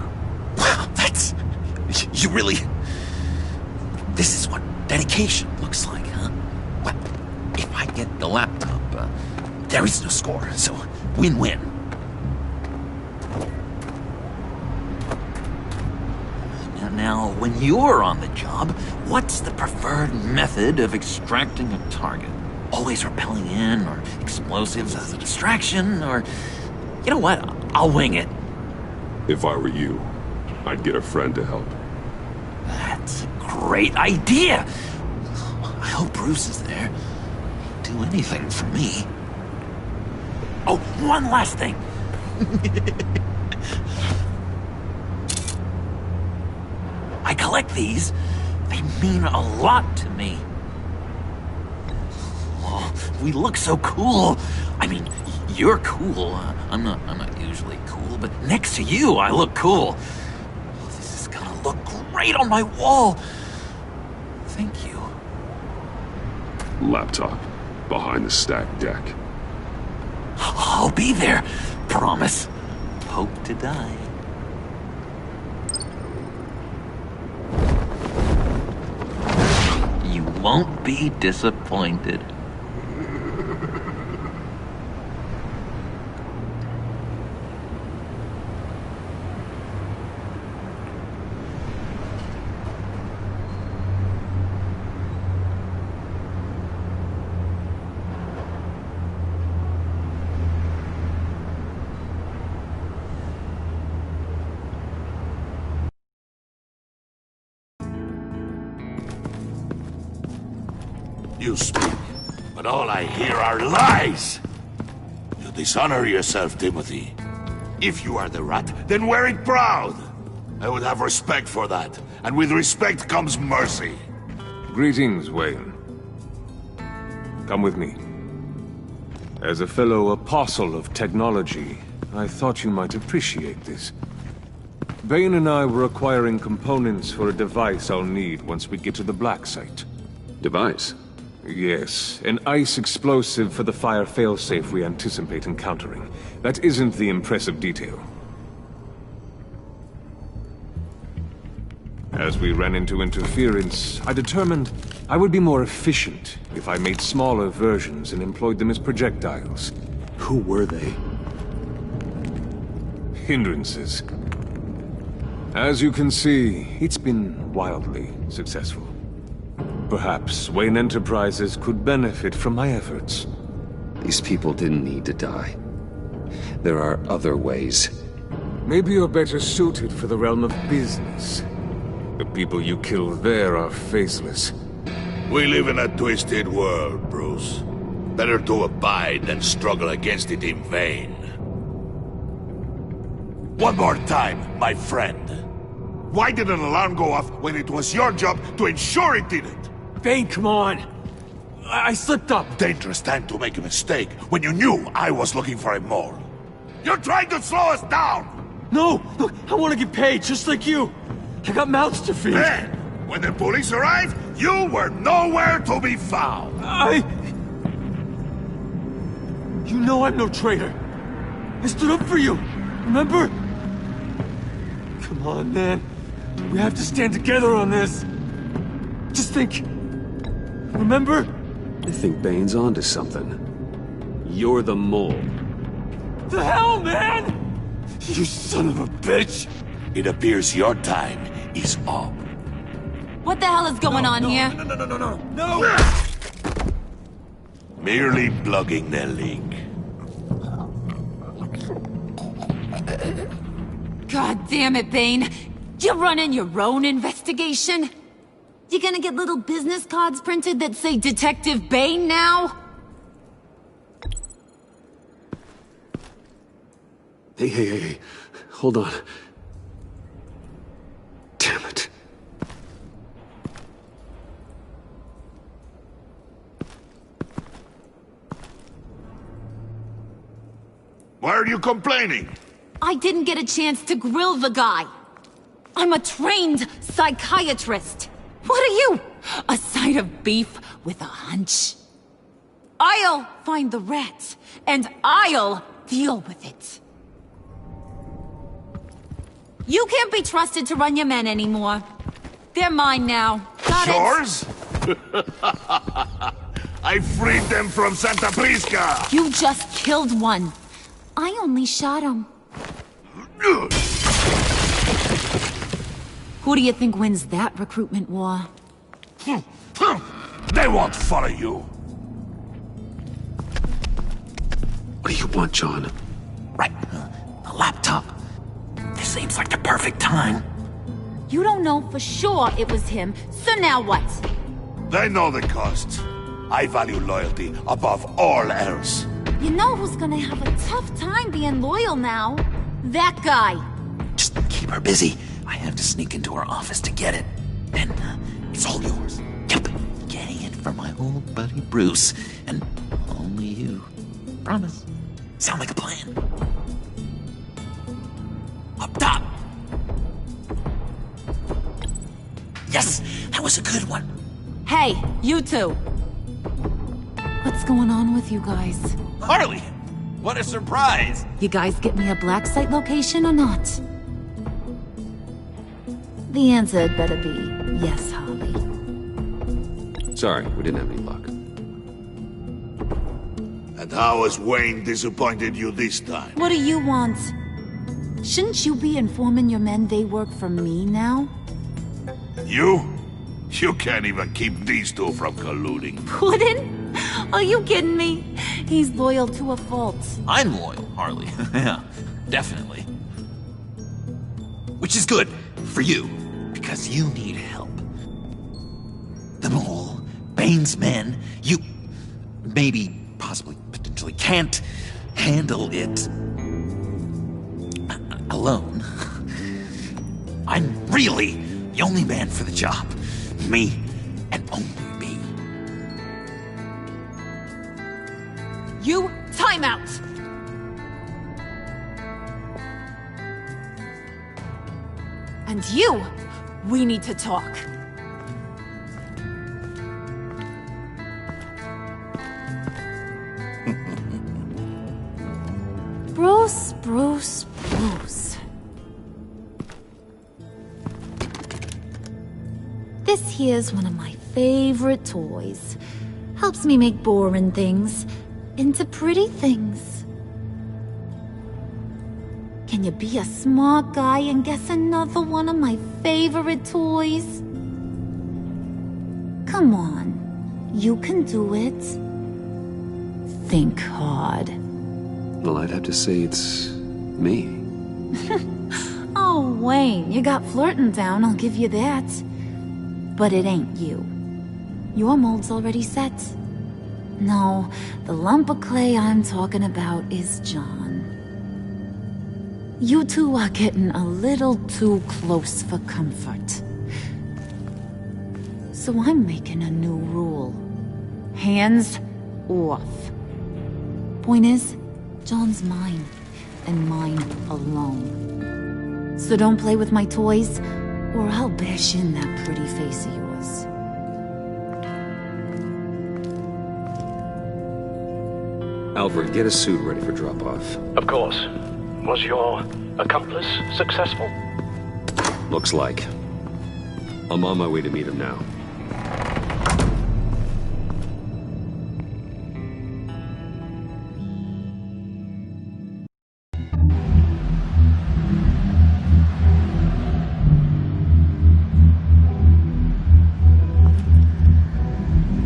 S6: Wow, that's... You really... This is what dedication looks like, huh? Well, if I get the laptop, there is no score, so win-win. Now, when you're on the job, what's the preferred method of extracting a target? Always rappelling in, or explosives as a distraction, or... You know what? I'll wing it.
S1: If I were you, I'd get a friend to help.
S6: That's a great idea! I hope Bruce is there. He'd do anything for me. Oh, one last thing. I collect these. They mean a lot to me. Oh, we look so cool. I mean, you're cool. I'm not usually cool, but next to you, I look cool. Oh, this is gonna look great on my wall. Thank you.
S1: Laptop. Behind the stacked deck.
S6: I'll be there. Promise. Hope to die. You won't be disappointed.
S10: You speak, but all I hear are lies! You dishonor yourself, Timothy. If you are the rat, then wear it proud! I would have respect for that, and with respect comes mercy.
S4: Greetings, Wayne. Come with me. As a fellow apostle of technology, I thought you might appreciate this. Bane and I were acquiring components for a device I'll need once we get to the Black Site.
S1: Device?
S4: Yes, an ice explosive for the fire failsafe we anticipate encountering. That isn't the impressive detail. As we ran into interference, I determined I would be more efficient if I made smaller versions and employed them as projectiles.
S1: Who were they?
S4: Hindrances. As you can see, it's been wildly successful. Perhaps Wayne Enterprises could benefit from my efforts.
S1: These people didn't need to die. There are other ways.
S4: Maybe you're better suited for the realm of business. The people you kill there are faceless.
S10: We live in a twisted world, Bruce. Better to abide than struggle against it in vain. One more time, my friend. Why did an alarm go off when it was your job to ensure it didn't?
S7: Bane, come on! I slipped up!
S10: Dangerous time to make a mistake when you knew I was looking for a mole. You're trying to slow us down!
S7: No! Look, I want to get paid, just like you! I got mouths to feed!
S10: Then, when the police arrived, you were nowhere to be found!
S7: You know I'm no traitor! I stood up for you, remember? Come on, man. We have to stand together on this. Just think. Remember?
S1: I think Bane's onto something. You're the mole.
S7: The hell, man! You son of a bitch!
S10: It appears your time is up.
S3: What the hell is going on here?
S7: No!
S10: Merely plugging the leak.
S3: God damn it, Bane. You're running your own investigation? You gonna get little business cards printed that say Detective Bane now?
S1: Hey. Hold on. Damn it.
S10: Why are you complaining?
S3: I didn't get a chance to grill the guy. I'm a trained psychiatrist. What are you? A side of beef with a hunch? I'll find the rat, and I'll deal with it. You can't be trusted to run your men anymore. They're mine now. Got
S10: Yours? I freed them from Santa Prisca!
S3: You just killed one. I only shot him. Who do you think wins that recruitment war?
S10: They won't follow you.
S1: What do you want, John?
S8: Right. The laptop. This seems like the perfect time.
S3: You don't know for sure it was him, so now what?
S10: They know the cost. I value loyalty above all else.
S3: You know who's gonna have a tough time being loyal now? That guy.
S8: Just keep her busy. I have to sneak into her office to get it. Then, it's all yours. Yep. Getting it for my old buddy Bruce. And only you. Promise. Sound like a plan? Up top. Yes, that was a good one.
S3: Hey, you two. What's going on with you guys?
S6: Harley! What a surprise!
S3: You guys get me a black site location or not? The answer had better be yes, Harley.
S1: Sorry, we didn't have any luck.
S10: And how has Wayne disappointed you this time?
S3: What do you want? Shouldn't you be informing your men they work for me now?
S10: You? You can't even keep these two from colluding.
S3: Puddin'? Are you kidding me? He's loyal to a fault.
S6: I'm loyal, Harley. Yeah, definitely. Which is good for you, because you need help. The Mole, Bane's men, you maybe, possibly, potentially can't handle it alone. I'm really the only man for the job. Me and only me.
S3: You, time out! And you, we need to talk. Bruce. This here's one of my favorite toys. Helps me make boring things into pretty things. Can you be a smart guy and guess another one of my favorite toys? Come on, you can do it. Think hard.
S1: Well, I'd have to say it's me.
S3: Oh, Wayne, you got flirting down, I'll give you that. But it ain't you. Your mold's already set. No, the lump of clay I'm talking about is John. You two are getting a little too close for comfort. So I'm making a new rule. Hands off. Point is, John's mine, and mine alone. So don't play with my toys, or I'll bash in that pretty face of yours.
S1: Alfred, get a suit ready for drop-off.
S11: Of course. Was your accomplice successful?
S1: Looks like. I'm on my way to meet him now.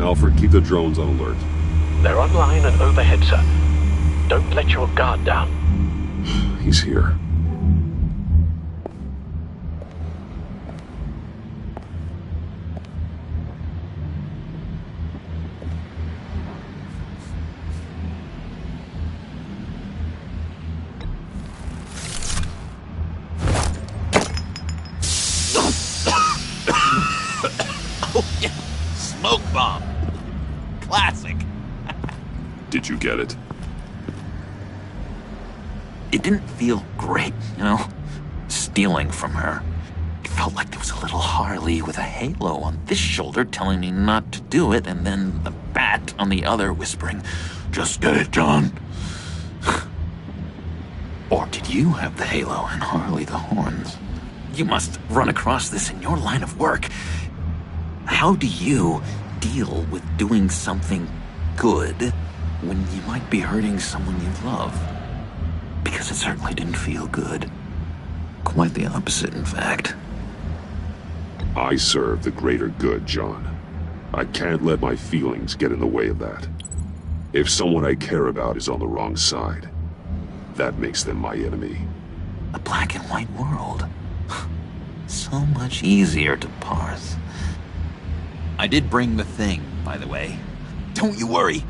S15: Alfred, keep the drones on alert.
S11: They're online and overhead, sir. Don't let your guard down.
S15: He's here. you get it?
S8: It didn't feel great, you know? Stealing from her. It felt like there was a little Harley with a halo on this shoulder telling me not to do it, and then the bat on the other whispering, "Just get it, John." Or did you have the halo and Harley the horns? You must run across this in your line of work. How do you deal with doing something good when you might be hurting someone you love? Because it certainly didn't feel good. Quite the opposite, in fact.
S15: I serve the greater good, John. I can't let my feelings get in the way of that. If someone I care about is on the wrong side, that makes them my enemy.
S8: A black and white world. So much easier to parse. I did bring the thing, by the way. Don't you worry.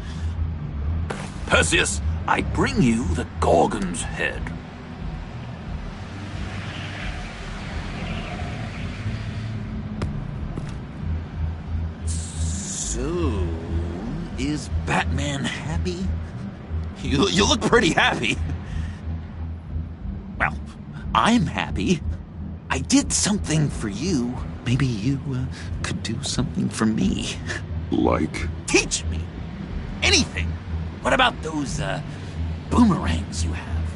S8: Perseus, I bring you the Gorgon's head. So, is Batman happy? You look pretty happy. Well, I'm happy. I did something for you. Maybe you could do something for me.
S15: Like?
S8: Teach me. Anything. What about those boomerangs you have?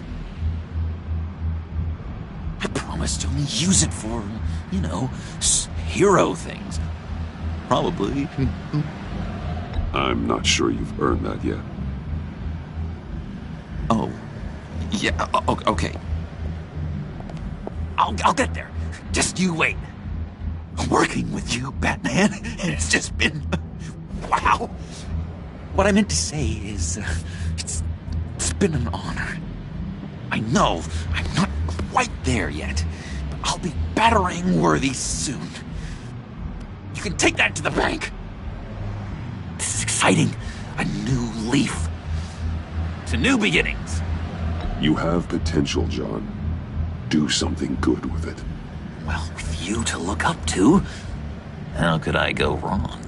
S8: I promise to only use it for, you know, hero things. Probably.
S15: I'm not sure you've earned that yet.
S8: Oh. Yeah, okay. I'll get there. Just you wait. Working with you, Batman, it's just been... wow. What I meant to say is, it's been an honor. I know I'm not quite there yet, but I'll be battering-worthy soon. You can take that to the bank. This is exciting. A new leaf. To new beginnings.
S15: You have potential, John. Do something good with it.
S8: Well, with you to look up to, how could I go wrong?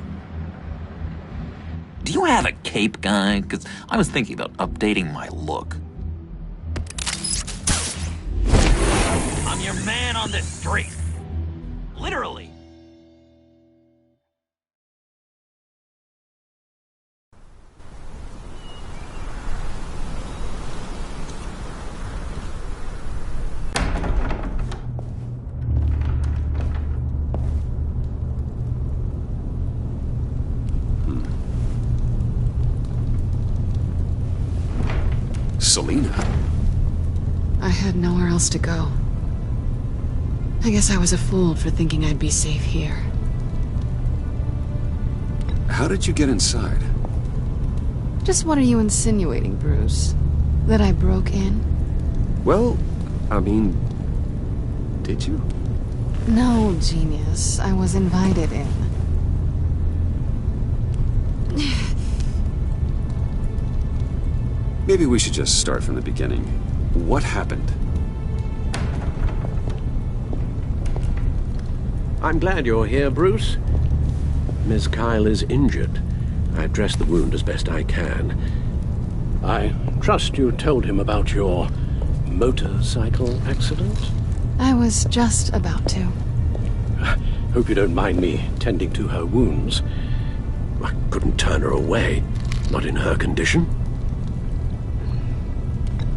S8: Do you have a cape, guy? Because I was thinking about updating my look. I'm your man on the street. Literally.
S1: Selina?
S2: I had nowhere else to go. I guess I was a fool for thinking I'd be safe here.
S1: How did you get inside?
S2: Just what are you insinuating, Bruce? That I broke in?
S5: Well, I mean, did you?
S2: No, genius. I was invited in.
S1: Maybe we should just start from the beginning. What happened?
S16: I'm glad you're here, Bruce. Miss Kyle is injured. I've dressed the wound as best I can. I trust you told him about your motorcycle accident?
S2: I was just about to.
S16: Hope you don't mind me tending to her wounds. I couldn't turn her away, not in her condition.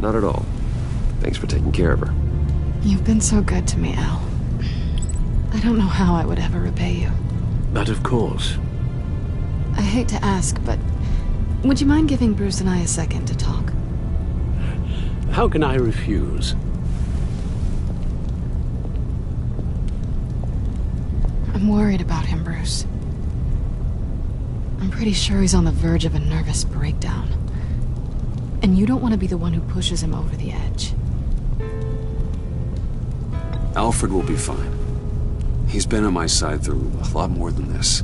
S5: Not at all. Thanks for taking care of her.
S2: You've been so good to me, Al. I don't know how I would ever repay you.
S16: But of course.
S2: I hate to ask, but would you mind giving Bruce and I a second to talk?
S16: How can I refuse?
S2: I'm worried about him, Bruce. I'm pretty sure he's on the verge of a nervous breakdown. And you don't want to be the one who pushes him over the edge.
S1: Alfred will be fine. He's been on my side through a lot more than this.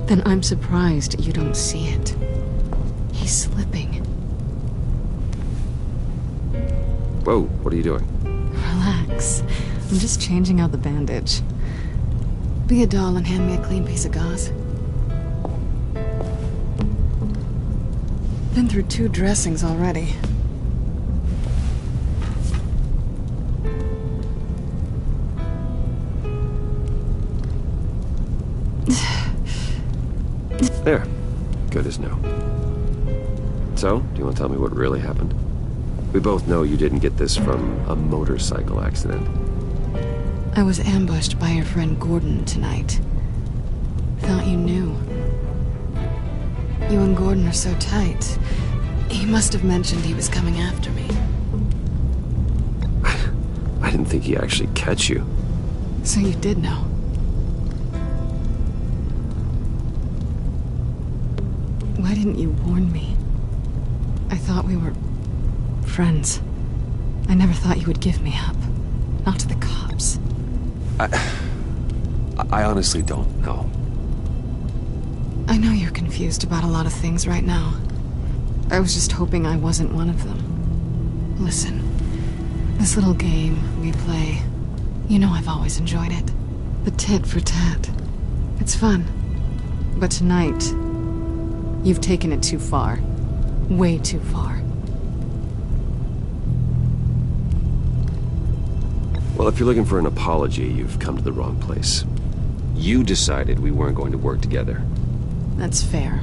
S2: Then I'm surprised you don't see it. He's slipping.
S5: Whoa, what are you doing?
S2: Relax. I'm just changing out the bandage. Be a doll and hand me a clean piece of gauze. Been through 2 dressings already.
S5: There. Good as new. So, do you want to tell me what really happened? We both know you didn't get this from a motorcycle accident.
S2: I was ambushed by your friend Gordon tonight. Thought you knew. You and Gordon are so tight. He must have mentioned he was coming after me.
S5: I didn't think he'd actually catch you.
S2: So you did know. Why didn't you warn me? I thought we were friends. I never thought you would give me up. Not to the cops.
S5: I honestly don't know.
S2: I know you're confused about a lot of things right now. I was just hoping I wasn't one of them. Listen, this little game we play, you know I've always enjoyed it. The tit for tat. It's fun. But tonight, you've taken it too far. Way too far.
S5: Well, if you're looking for an apology, you've come to the wrong place. You decided we weren't going to work together.
S2: That's fair.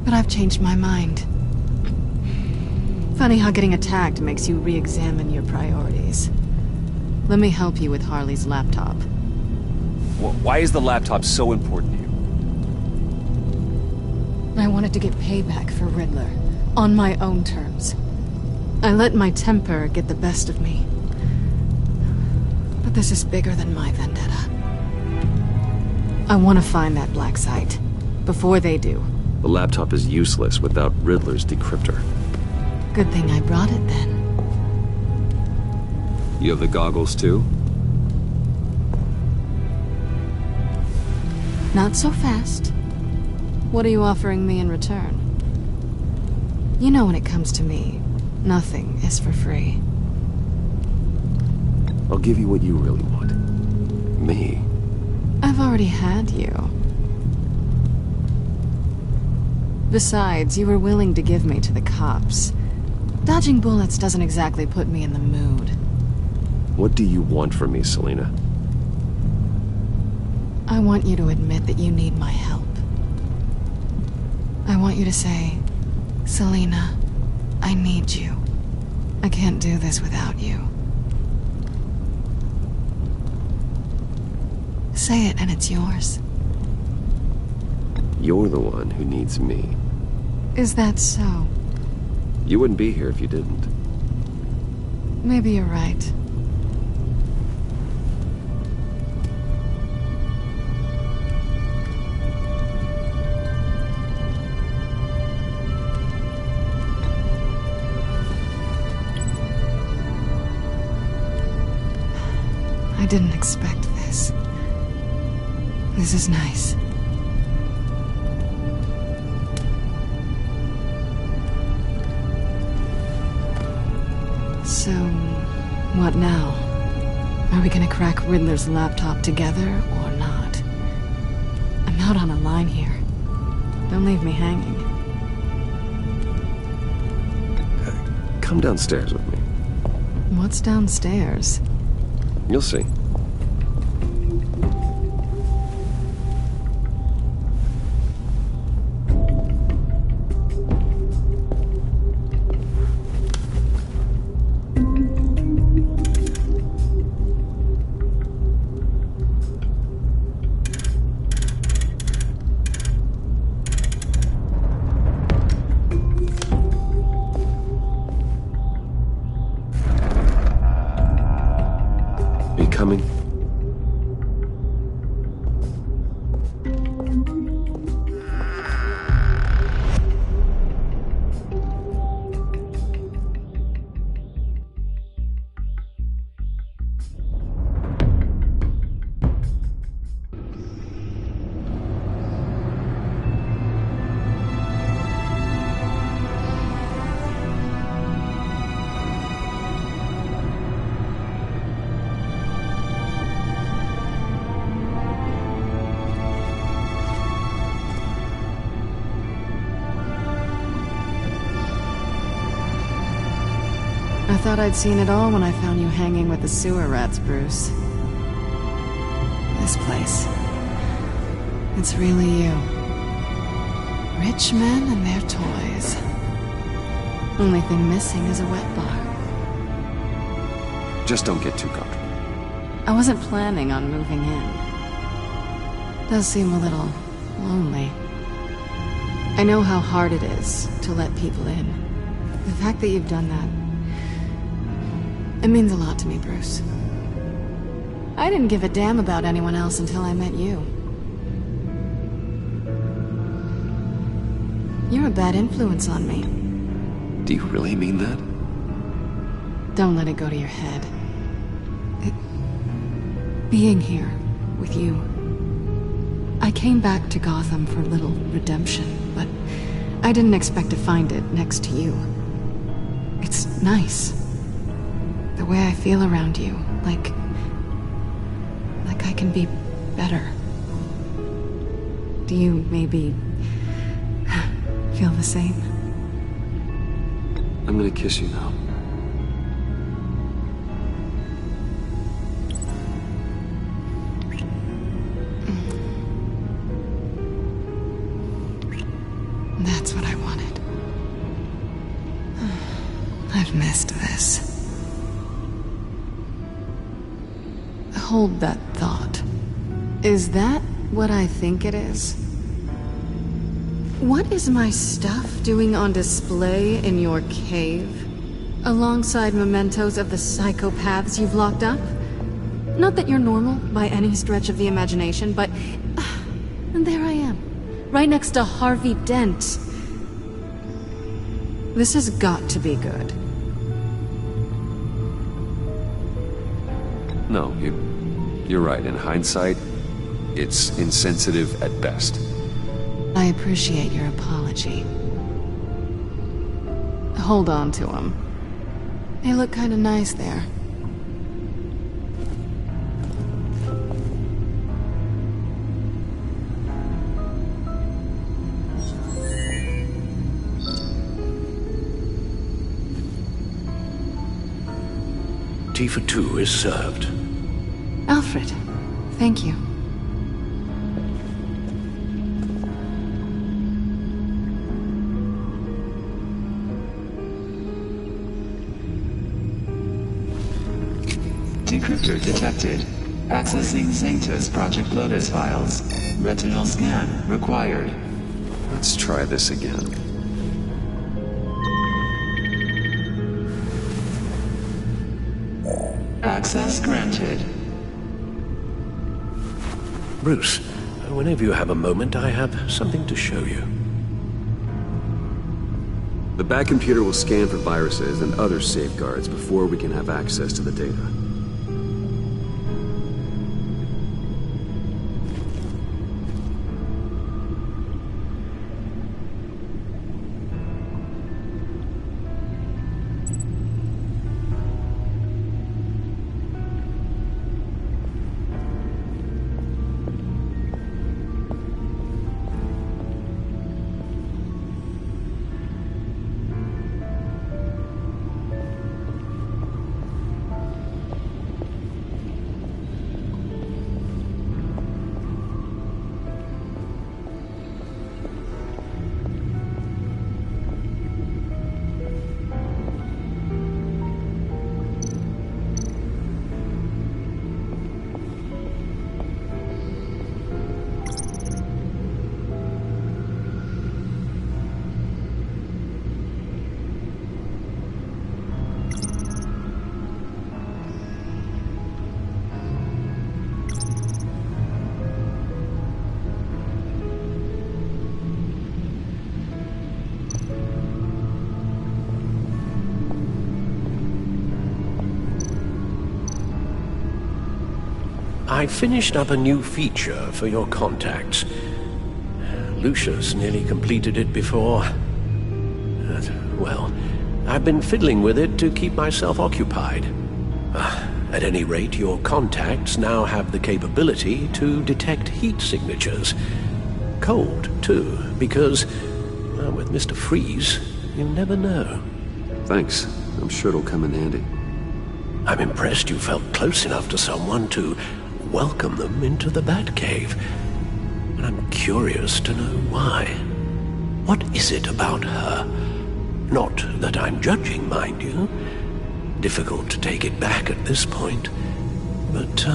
S2: But I've changed my mind. Funny how getting attacked makes you re-examine your priorities. Let me help you with Harley's laptop.
S5: Why is the laptop so important to you?
S2: I wanted to get payback for Riddler, on my own terms. I let my temper get the best of me. But this is bigger than my vendetta. I want to find that black site, before they do.
S5: The laptop is useless without Riddler's decryptor.
S2: Good thing I brought it then.
S5: You have the goggles too?
S2: Not so fast. What are you offering me in return? You know when it comes to me, nothing is for free.
S5: I'll give you what you really want. Me.
S2: I've already had you. Besides, you were willing to give me to the cops. Dodging bullets doesn't exactly put me in the mood.
S5: What do you want from me, Selina?
S2: I want you to admit that you need my help. I want you to say, Selina, I need you. I can't do this without you. Say it and it's yours.
S5: You're the one who needs me.
S2: Is that so?
S5: You wouldn't be here if you didn't.
S2: Maybe you're right. I didn't expect this. This is nice. So, what now? Are we gonna crack Riddler's laptop together or not? I'm out on a line here. Don't leave me hanging.
S5: Come downstairs with me.
S2: What's downstairs?
S5: You'll see. Coming.
S2: thought I'd seen it all when I found you hanging with the sewer rats, Bruce. This place. It's really you. Rich men and their toys. Only thing missing is a wet bar.
S1: Just don't get too comfortable.
S2: I wasn't planning on moving in. Does seem a little lonely. I know how hard it is to let people in. The fact that you've done that, it means a lot to me, Bruce. I didn't give a damn about anyone else until I met you. You're a bad influence on me.
S1: Do you really mean that?
S2: Don't let it go to your head. Being here with you. I came back to Gotham for a little redemption, but I didn't expect to find it next to you. It's nice. The way I feel around you, like I can be better. Do you maybe feel the same?
S1: I'm gonna kiss you now.
S2: That's what I wanted. I've missed this. Hold that thought. Is that what I think it is? What is my stuff doing on display in your cave? Alongside mementos of the psychopaths you've locked up? Not that you're normal by any stretch of the imagination, but... and there I am. Right next to Harvey Dent. This has got to be good.
S1: No, you're right. In hindsight, it's insensitive at best.
S2: I appreciate your apology. Hold on to them. They look kind of nice there.
S16: Tea for two is served.
S2: Alfred, thank you.
S12: Decryptor detected. Accessing Sanctus Project Lotus files. Retinal scan required.
S1: Let's try this again.
S12: Access granted.
S16: Bruce, whenever you have a moment, I have something to show you.
S1: The back computer will scan for viruses and other safeguards before we can have access to the data.
S16: I finished up a new feature for your contacts. Lucius nearly completed it before. Well, I've been fiddling with it to keep myself occupied. At any rate, your contacts now have the capability to detect heat signatures. Cold, too, because, well, with Mr. Freeze, you never know.
S1: Thanks. I'm sure it'll come in handy.
S16: I'm impressed you felt close enough to someone to welcome them into the Batcave. And I'm curious to know why. What is it about her? Not that I'm judging, mind you. Difficult to take it back at this point. But,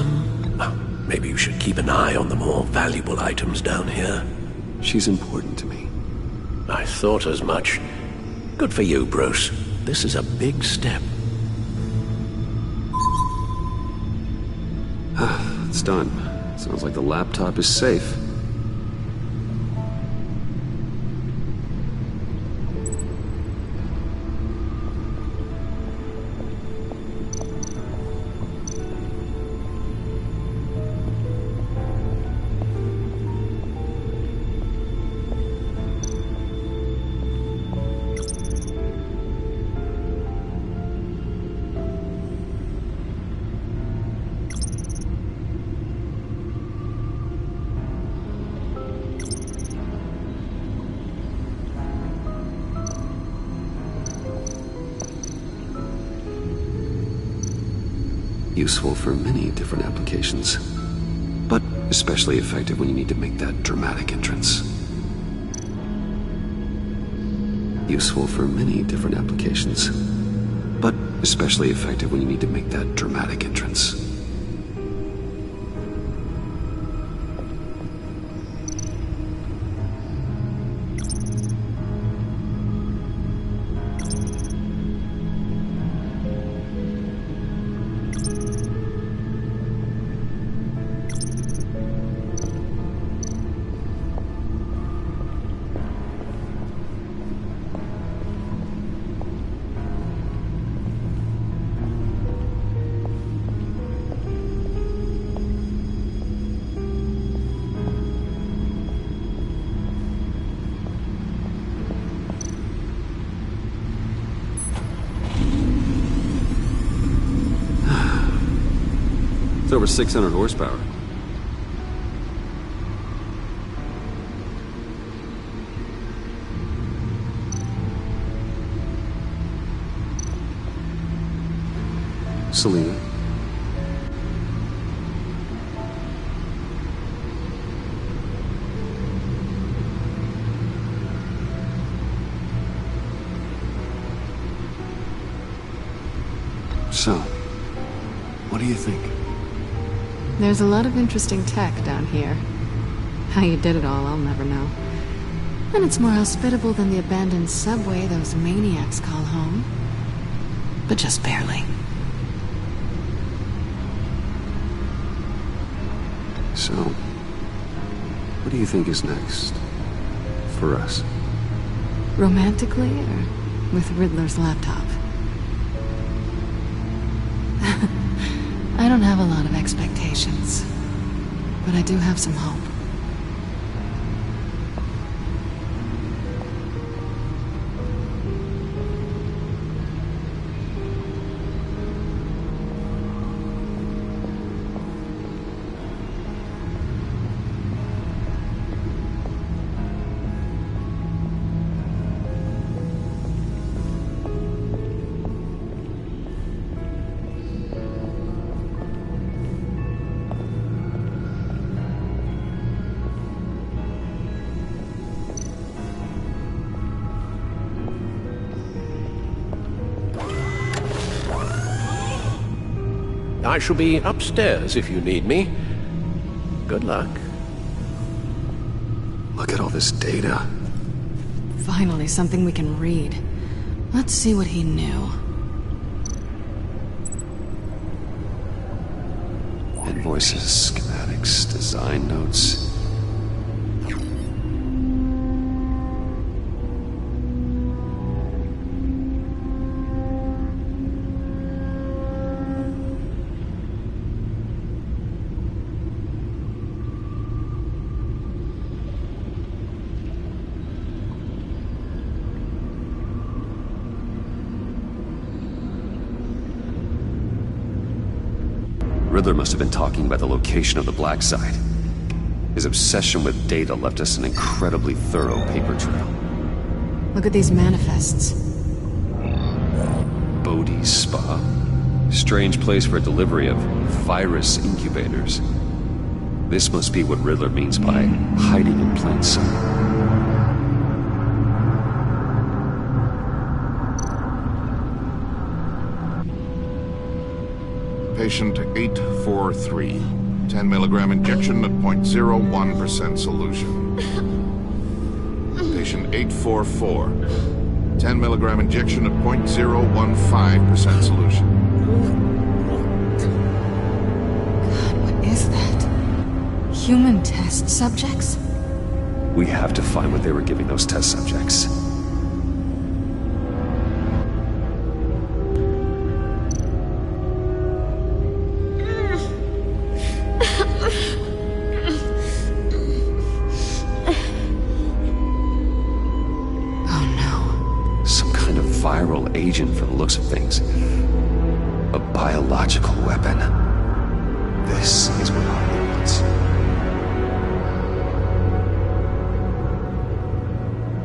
S16: maybe you should keep an eye on the more valuable items down here.
S1: She's important to me.
S16: I thought as much. Good for you, Bruce. This is a big step.
S1: It's done. Sounds like the laptop is safe. Useful for many different applications, but especially effective when you need to make that dramatic entrance. Useful for many different applications, but especially effective when you need to make that dramatic entrance. It's over 600 horsepower. Selena. So, what do you think?
S2: There's a lot of interesting tech down here. How you did it all, I'll never know. And it's more hospitable than the abandoned subway those maniacs call home. But just barely.
S1: So, what do you think is next? For us?
S2: Romantically, or with Riddler's laptop? I don't have a lot of expectations, but I do have some hope.
S16: I shall be upstairs if you need me. Good luck.
S1: Look at all this data.
S2: Finally, something we can read. Let's see what he knew.
S1: Invoices, schematics, design notes. Riddler must have been talking about the location of the black site. His obsession with data left us an incredibly thorough paper trail.
S2: Look at these manifests.
S1: Bodhi's spa? Strange place for a delivery of virus incubators. This must be what Riddler means by hiding in plain sight.
S17: Patient 843. 10 milligram injection at 0.01% solution. Patient 844. 10 milligram injection at 0.015% solution.
S2: God, what is that? Human test subjects?
S1: We have to find what they were giving those test subjects. Viral agent from the looks of things. A biological weapon. This is what Harley wants.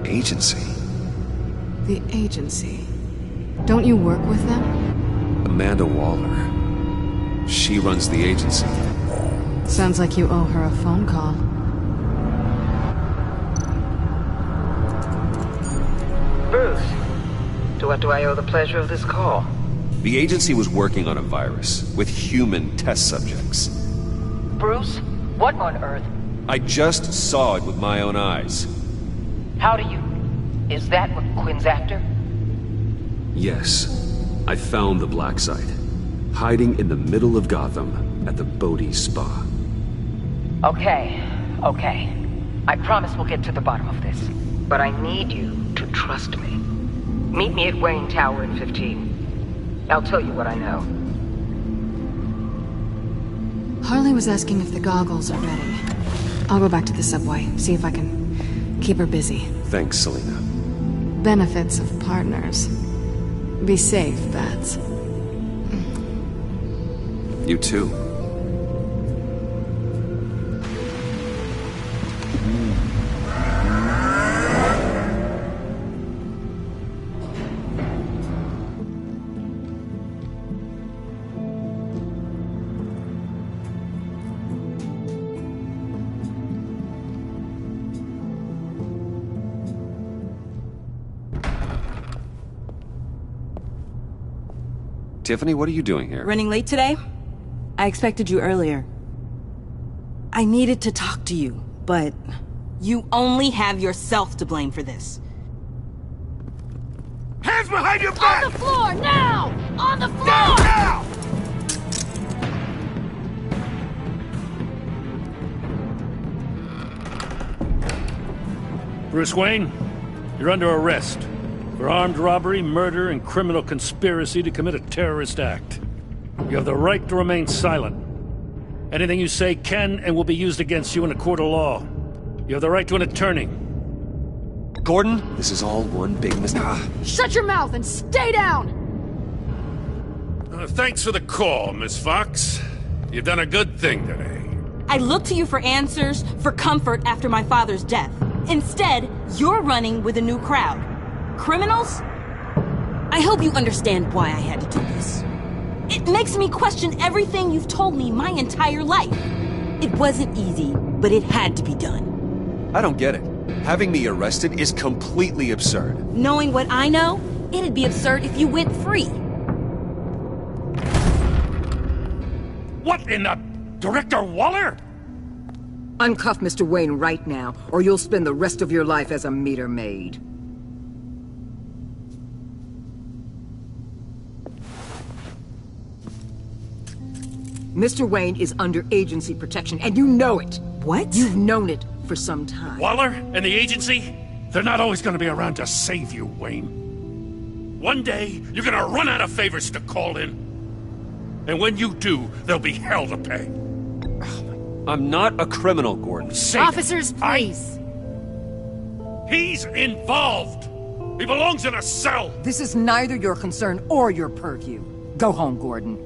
S1: Agency.
S2: The agency. Don't you work with them?
S1: Amanda Waller. She runs the agency.
S2: Sounds like you owe her a phone call.
S9: Bruce. To what do I owe the pleasure of this call?
S1: The agency was working on a virus with human test subjects.
S9: Bruce? What on earth?
S1: I just saw it with my own eyes.
S9: How do you... Is that what Quinn's after?
S1: Yes. I found the black site. Hiding in the middle of Gotham at the Bodhi Spa.
S9: Okay. I promise we'll get to the bottom of this. But I need you to trust me. Meet me at Wayne Tower in 15. I'll tell you what I know.
S2: Harley was asking if the goggles are ready. I'll go back to the subway, see if I can keep her busy.
S1: Thanks, Selina.
S2: Benefits of partners. Be safe, Bats.
S1: You too. Tiffany, what are you doing here?
S18: Running late today? I expected you earlier. I needed to talk to you, but you only have yourself to blame for this.
S10: Hands behind your back!
S19: On the floor, now! On the floor!
S10: Now!
S13: Bruce Wayne, you're under arrest for armed robbery, murder, and criminal conspiracy to commit a terrorist act. You have the right to remain silent. Anything you say can and will be used against you in a court of law. You have the right to an attorney.
S1: Gordon? This is all one big mistake.
S19: Shut your mouth and stay down!
S13: Thanks for the call, Miss Fox. You've done a good thing today.
S18: I looked to you for answers, for comfort after my father's death. Instead, you're running with a new crowd. Criminals? I hope you understand why I had to do this. It makes me question everything you've told me my entire life. It wasn't easy, but it had to be done.
S1: I don't get it. Having me arrested is completely absurd.
S18: Knowing what I know, it'd be absurd if you went free.
S13: What in the... Director Waller?
S9: Uncuff Mr. Wayne right now, or you'll spend the rest of your life as a meter maid. Mr. Wayne is under agency protection, and you know it.
S18: What?
S9: You've known it for some time.
S13: Waller and the agency? They're not always going to be around to save you, Wayne. One day, you're going to run out of favors to call in. And when you do, there'll be hell to pay.
S1: I'm not a criminal, Gordon.
S19: Officers, please.
S13: He's involved. He belongs in a cell.
S9: This is neither your concern or your purview. Go home, Gordon.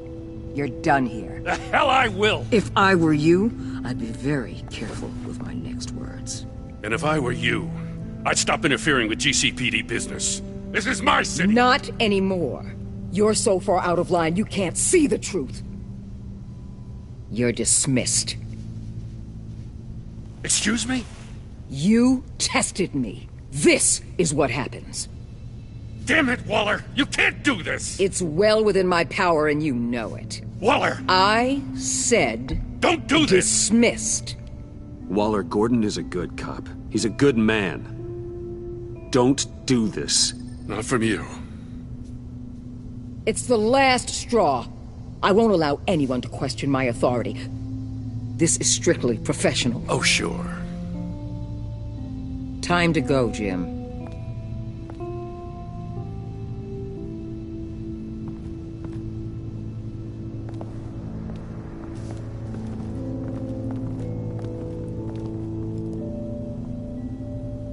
S9: You're done here.
S13: The hell I will.
S9: If I were you, I'd be very careful with my next words.
S13: And if I were you, I'd stop interfering with GCPD business. This is my city.
S9: Not anymore.
S20: You're so far out of line, you can't see the truth. You're dismissed.
S13: Excuse me?
S20: You tested me. This is what happens.
S13: Damn it, Waller! You can't do this!
S20: It's well within my power and you know it.
S13: Waller!
S20: I said...
S13: Don't do this!
S20: Dismissed.
S1: Waller, Gordon is a good cop. He's a good man. Don't do this.
S13: Not from you.
S20: It's the last straw. I won't allow anyone to question my authority. This is strictly professional.
S13: Oh, sure.
S20: Time to go, Jim.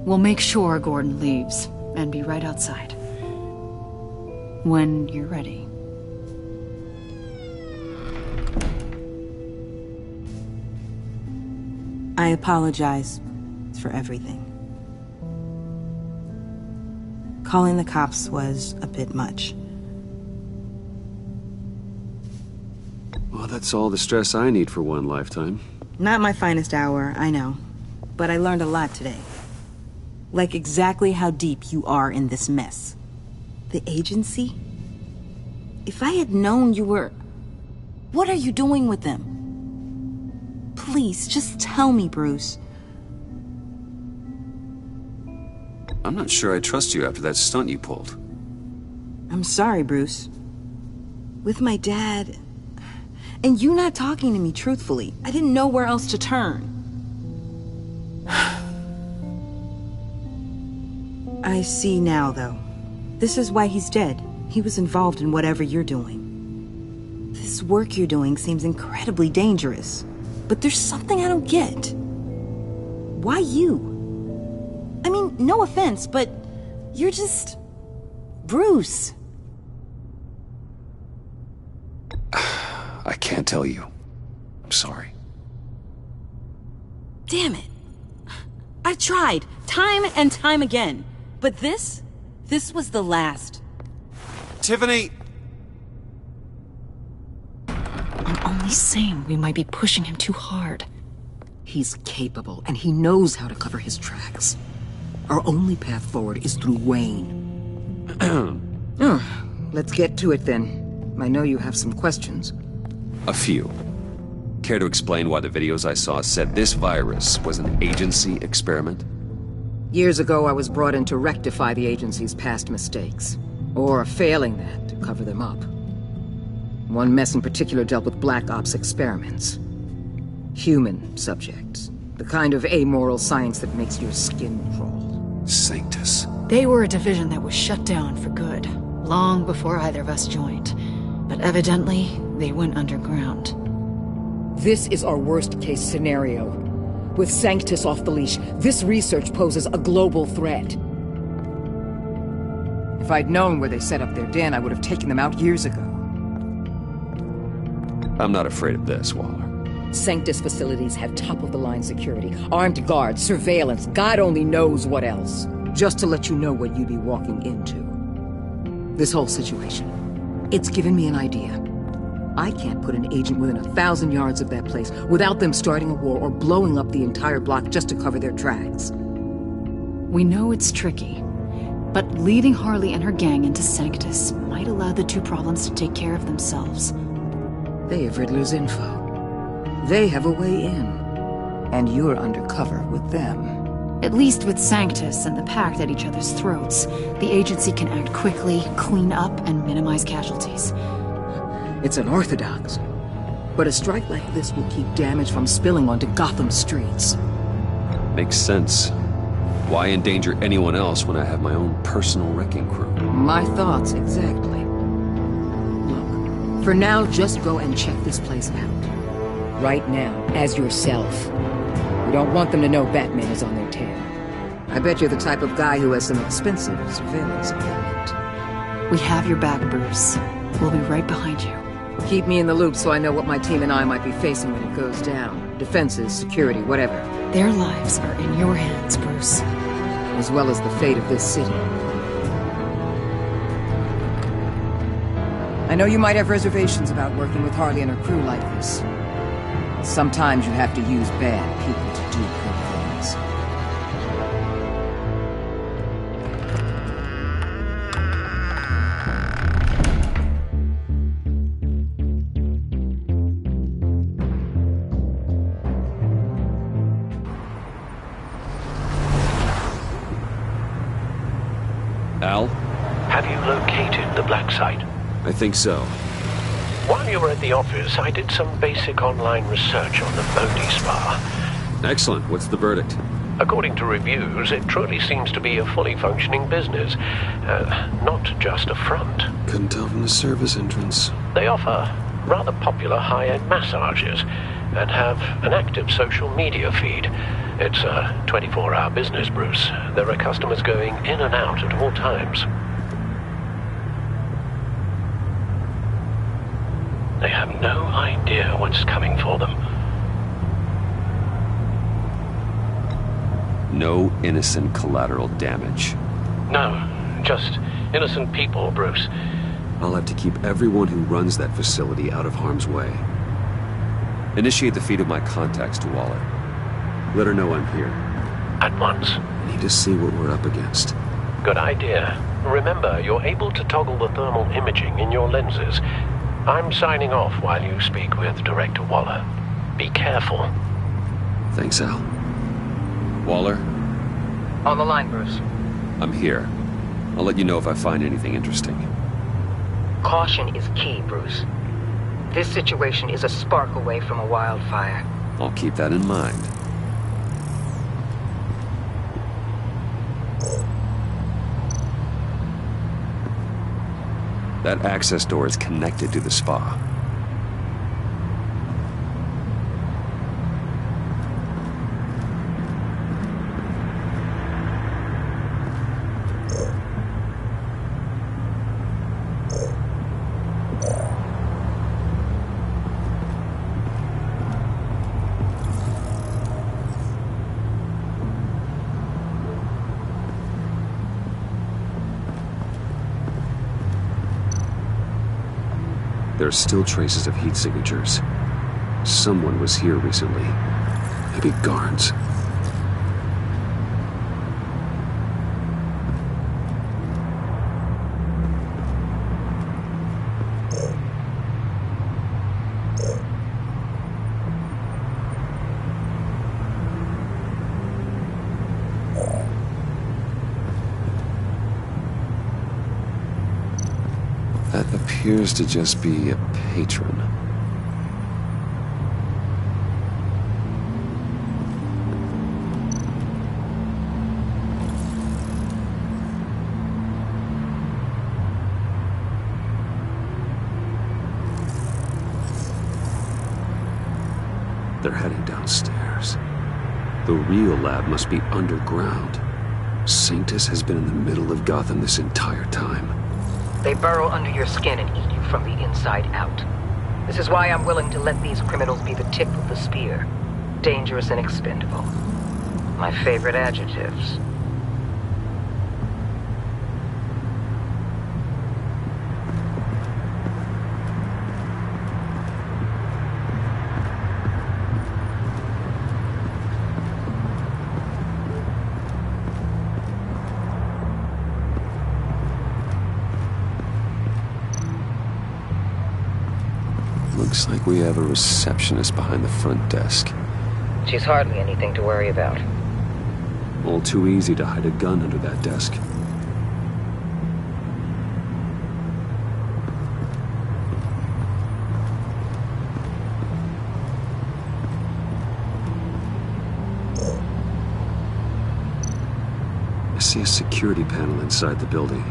S21: We'll make sure Gordon leaves, and be right outside. When you're ready.
S18: I apologize for everything. Calling the cops was a bit much.
S1: Well, that's all the stress I need for one lifetime.
S18: Not my finest hour, I know. But I learned a lot today. Like exactly how deep you are in this mess. The agency? If I had known you were... What are you doing with them? Please, just tell me, Bruce.
S1: I'm not sure I trust you after that stunt you pulled.
S18: I'm sorry, Bruce. With my dad... And you not talking to me truthfully, I didn't know where else to turn. I see now, though. This is why he's dead. He was involved in whatever you're doing. This work you're doing seems incredibly dangerous. But there's something I don't get. Why you? I mean, no offense, but you're just... Bruce.
S1: I can't tell you. I'm sorry.
S18: Damn it. I've tried, time and time again. But this was the last.
S1: Tiffany!
S21: I'm only saying we might be pushing him too hard.
S20: He's capable, and he knows how to cover his tracks. Our only path forward is through Wayne. Let's get to it, then. I know you have some questions.
S1: A few. Care to explain why the videos I saw said this virus was an agency experiment?
S20: Years ago, I was brought in to rectify the agency's past mistakes. Or, failing that, to cover them up. One mess in particular dealt with Black Ops experiments. Human subjects. The kind of amoral science that makes your skin crawl.
S1: Sanctus.
S21: They were a division that was shut down for good, long before either of us joined. But evidently, they went underground.
S20: This is our worst-case scenario. With Sanctus off the leash, this research poses a global threat. If I'd known where they set up their den, I would have taken them out years ago.
S1: I'm not afraid of this, Waller.
S20: Sanctus facilities have top-of-the-line security, armed guards, surveillance, God only knows what else. Just to let you know what you'd be walking into. This whole situation, it's given me an idea. I can't put an agent within 1,000 yards of that place without them starting a war or blowing up the entire block just to cover their tracks.
S21: We know it's tricky, but leading Harley and her gang into Sanctus might allow the two problems to take care of themselves.
S20: They have Riddler's info. They have a way in. And you're undercover with them.
S21: At least with Sanctus and the Pact at each other's throats, the agency can act quickly, clean up, and minimize casualties.
S20: It's unorthodox. But a strike like this will keep damage from spilling onto Gotham streets.
S1: Makes sense. Why endanger anyone else when I have my own personal wrecking crew?
S20: My thoughts, exactly. Look, for now, just go and check this place out. Right now, as yourself. We don't want them to know Batman is on their tail. I bet you're the type of guy who has some expensive surveillance equipment.
S21: We have your back, Bruce. We'll be right behind you.
S20: Keep me in the loop so I know what my team and I might be facing when it goes down. Defenses, security, whatever.
S21: Their lives are in your hands, Bruce.
S20: As well as the fate of this city. I know you might have reservations about working with Harley and her crew like this. Sometimes you have to use bad people to do good things.
S1: Al?
S16: Have you located the black site?
S1: I think so.
S16: While you were at the office, I did some basic online research on the Bodhi Spa.
S1: Excellent. What's the verdict?
S16: According to reviews, it truly seems to be a fully functioning business. Not just a front.
S1: Couldn't tell from the service entrance.
S16: They offer rather popular high-end massages and have an active social media feed. It's a 24-hour business, Bruce. There are customers going in and out at all times. They have no idea what's coming for them.
S1: No innocent collateral damage.
S16: No, just innocent people, Bruce.
S1: I'll have to keep everyone who runs that facility out of harm's way. Initiate the feed of my contacts to Waller. Let her know I'm here.
S16: At once.
S1: I need to see what we're up against.
S16: Good idea. Remember, you're able to toggle the thermal imaging in your lenses. I'm signing off while you speak with Director Waller. Be careful.
S1: Thanks, Al. Waller?
S9: On the line, Bruce.
S1: I'm here. I'll let you know if I find anything interesting.
S9: Caution is key, Bruce. This situation is a spark away from a wildfire.
S1: I'll keep that in mind. That access door is connected to the spa. There are still traces of heat signatures. Someone was here recently. Maybe guards. That appears to just be a patron. They're heading downstairs. The real lab must be underground. Sanctus has been in the middle of Gotham this entire time.
S9: They burrow under your skin and eat you from the inside out. This is why I'm willing to let these criminals be the tip of the spear. Dangerous and expendable. My favorite adjectives.
S1: Looks like we have a receptionist behind the front desk.
S9: She's hardly anything to worry about.
S1: All too easy to hide a gun under that desk. I see a security panel inside the building.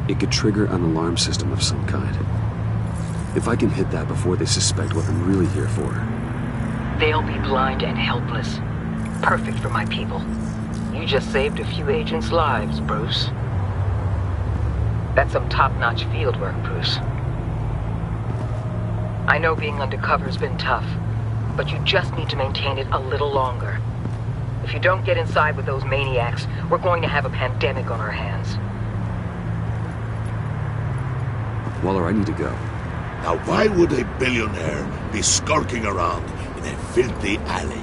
S1: It could trigger an alarm system of some kind. If I can hit that before they suspect what I'm really here for.
S9: They'll be blind and helpless. Perfect for my people. You just saved a few agents' lives, Bruce. That's some top-notch field work, Bruce. I know being undercover's been tough, but you just need to maintain it a little longer. If you don't get inside with those maniacs, we're going to have a pandemic on our hands.
S1: Waller, I need to go.
S10: Now why would a billionaire be skulking around in a filthy alley?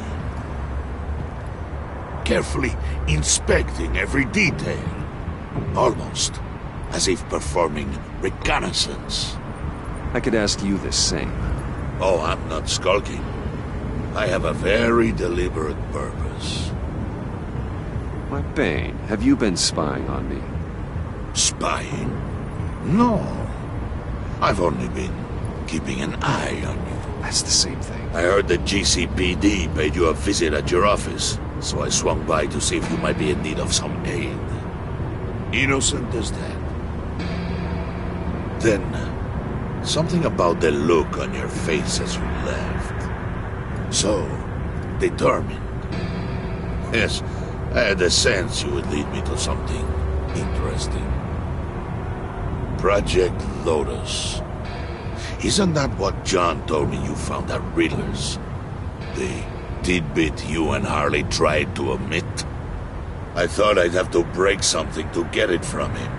S10: Carefully inspecting every detail. Almost as if performing reconnaissance.
S1: I could ask you the same.
S10: Oh, I'm not skulking. I have a very deliberate purpose.
S1: Why, Bane, have you been spying on me?
S10: Spying? No. I've only been keeping an eye on you.
S1: That's the same thing.
S10: I heard the GCPD paid you a visit at your office, so I swung by to see if you might be in need of some aid. Innocent as that. Then, something about the look on your face as you left. So, determined. Yes, I had a sense you would lead me to something interesting. Project Lotus. Isn't that what John told me you found at Riddler's? The tidbit you and Harley tried to omit? I thought I'd have to break something to get it from him.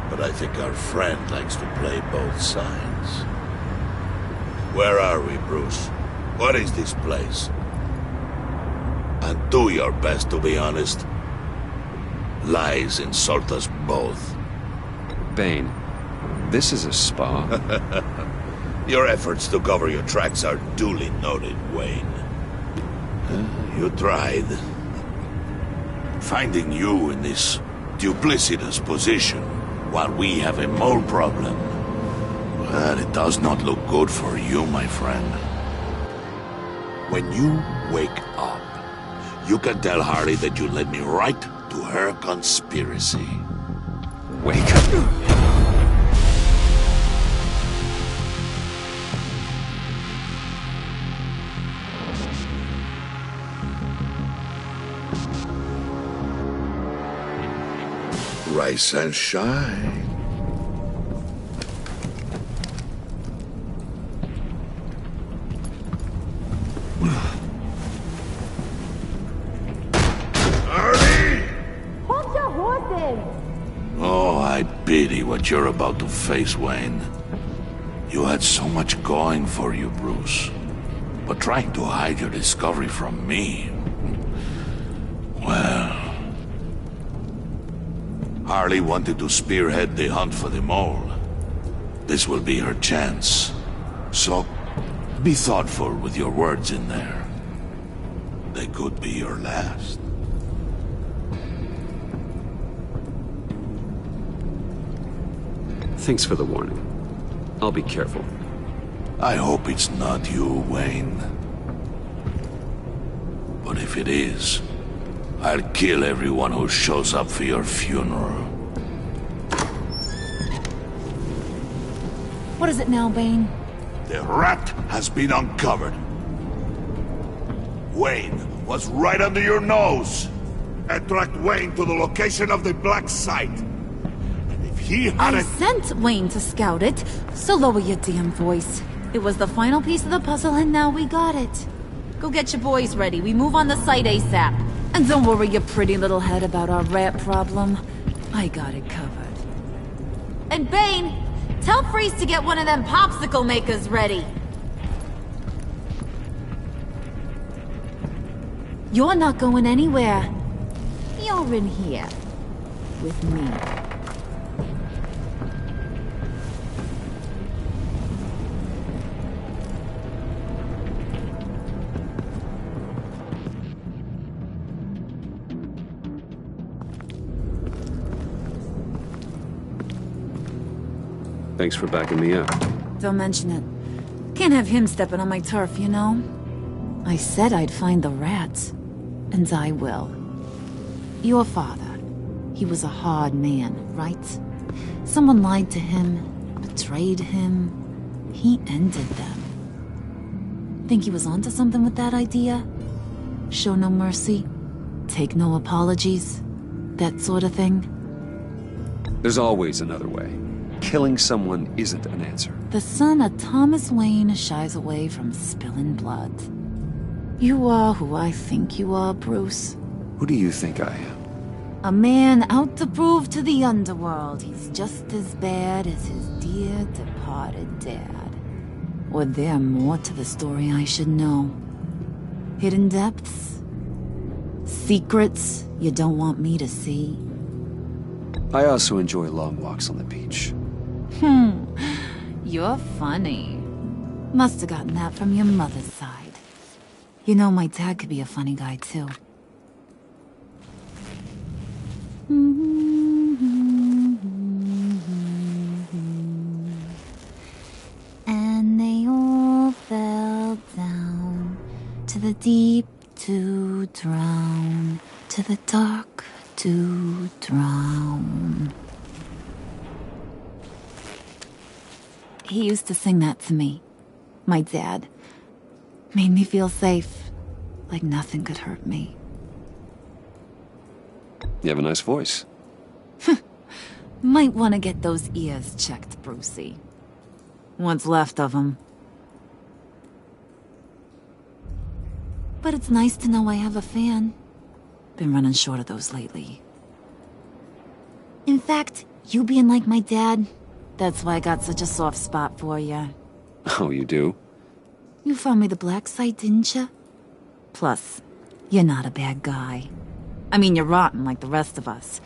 S10: But I think our friend likes to play both sides. Where are we, Bruce? What is this place? And do your best to be honest. Lies insult us both.
S1: Bane, this is a spa.
S10: Your efforts to cover your tracks are duly noted, Wayne. You tried. Finding you in this duplicitous position while we have a mole problem. Well, it does not look good for you, my friend. When you wake up, you can tell Harley that you led me right to her conspiracy.
S1: Wake up.
S10: Rise and shine. Harley!
S18: Hold your horses!
S10: Oh, I pity what you're about to face, Wayne. You had so much going for you, Bruce. But trying to hide your discovery from me... Well... Harley wanted to spearhead the hunt for the mole. This will be her chance. So, be thoughtful with your words in there. They could be your last.
S1: Thanks for the warning. I'll be careful.
S10: I hope it's not you, Wayne. But if it is, I'll kill everyone who shows up for your funeral.
S3: What is it now, Bane?
S10: The rat has been uncovered. Wayne was right under your nose. I tracked Wayne to the location of the black site. And if he had
S3: I sent Wayne to scout it, so lower your damn voice. It was the final piece of the puzzle and now we got it. Go get your boys ready. We move on the site ASAP. And don't worry your pretty little head about our rat problem. I got it covered. And Bane, tell Freeze to get one of them popsicle makers ready. You're not going anywhere. You're in here. With me.
S1: Thanks for backing me up.
S3: Don't mention it. Can't have him stepping on my turf, you know? I said I'd find the rats. And I will. Your father. He was a hard man, right? Someone lied to him, betrayed him. He ended them. Think he was onto something with that idea? Show no mercy? Take no apologies? That sort of thing?
S1: There's always another way. Killing someone isn't an answer.
S3: The son of Thomas Wayne shies away from spilling blood. You are who I think you are, Bruce.
S1: Who do you think I am?
S3: A man out to prove to the underworld he's just as bad as his dear departed dad. Or there more to the story I should know? Hidden depths? Secrets you don't want me to see?
S1: I also enjoy long walks on the beach.
S3: You're funny. Must have gotten that from your mother's side. You know, my dad could be a funny guy, too. And they all fell down to the deep to drown, to the dark to drown. He used to sing that to me. My dad. Made me feel safe, like nothing could hurt me.
S1: You have a nice voice.
S3: Might want to get those ears checked, Brucey. What's left of them. But it's nice to know I have a fan. Been running short of those lately. In fact, you being like my dad, that's why I got such a soft spot for you.
S1: Oh, you do?
S3: You found me the black site, didn't you? Plus, you're not a bad guy. I mean, you're rotten like the rest of us.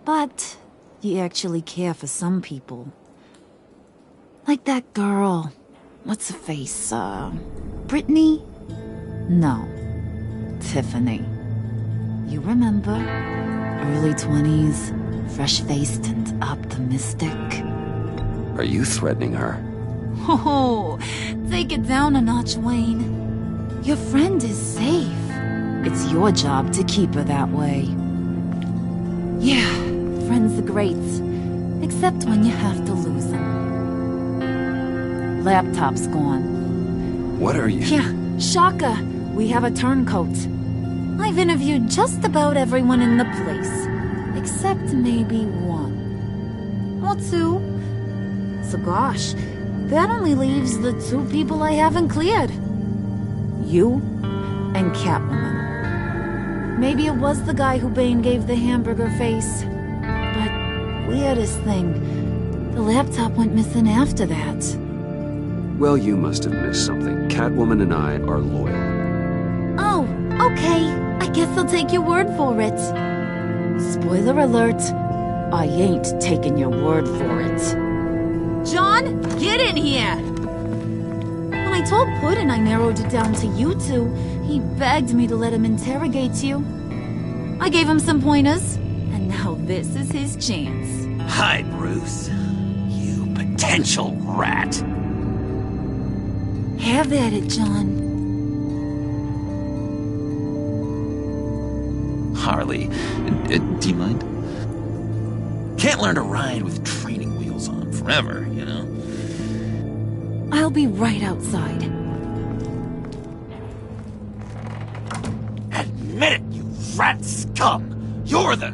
S3: But you actually care for some people. Like that girl. What's her face? Brittany? No. Tiffany. You remember? Early 20s, fresh-faced and optimistic.
S1: Are you threatening her?
S3: Oh, take it down a notch, Wayne. Your friend is safe. It's your job to keep her that way. Yeah, friends are great. Except when you have to lose them. Laptop's gone.
S1: What are you...
S3: Yeah, shocker. We have a turncoat. I've interviewed just about everyone in the place. Except maybe one. Or two. So gosh, that only leaves the two people I haven't cleared. You and Catwoman. Maybe it was the guy who Bane gave the hamburger face. But weirdest thing, the laptop went missing after that.
S1: Well, you must have missed something. Catwoman and I are loyal.
S3: Oh, okay. I guess I'll take your word for it. Spoiler alert, I ain't taking your word for it. John, get in here! When I told Puddin' I narrowed it down to you two, he begged me to let him interrogate you. I gave him some pointers, and now this is his chance.
S8: Hi, Bruce. You potential rat.
S3: Have at it, John.
S8: Harley, do you mind? Can't learn to ride with training wheels on forever, you know?
S3: I'll be right outside.
S8: Admit it, you rat scum! You're the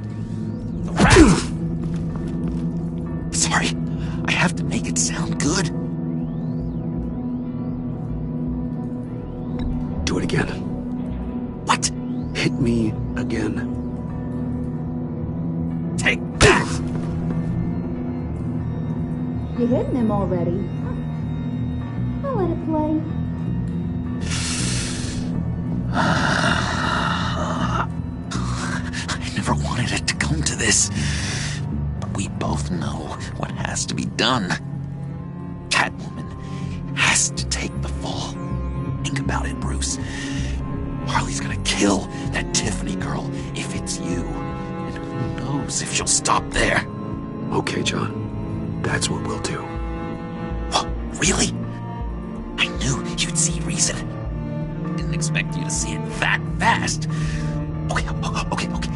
S8: rat! Sorry, I have to make it sound good.
S1: Do it again.
S8: What?
S1: Hit me again.
S8: Take that!
S3: You hitting him already? I'll let it play.
S8: I never wanted it to come to this. But we both know what has to be done. Catwoman has to take the fall. Think about it, Bruce. Harley's gonna kill that Tiffany girl if it's you. And who knows if she'll stop there.
S1: Okay, John. That's what we'll do.
S8: What? Really? I knew you'd see reason. Didn't expect you to see it that fast. Okay.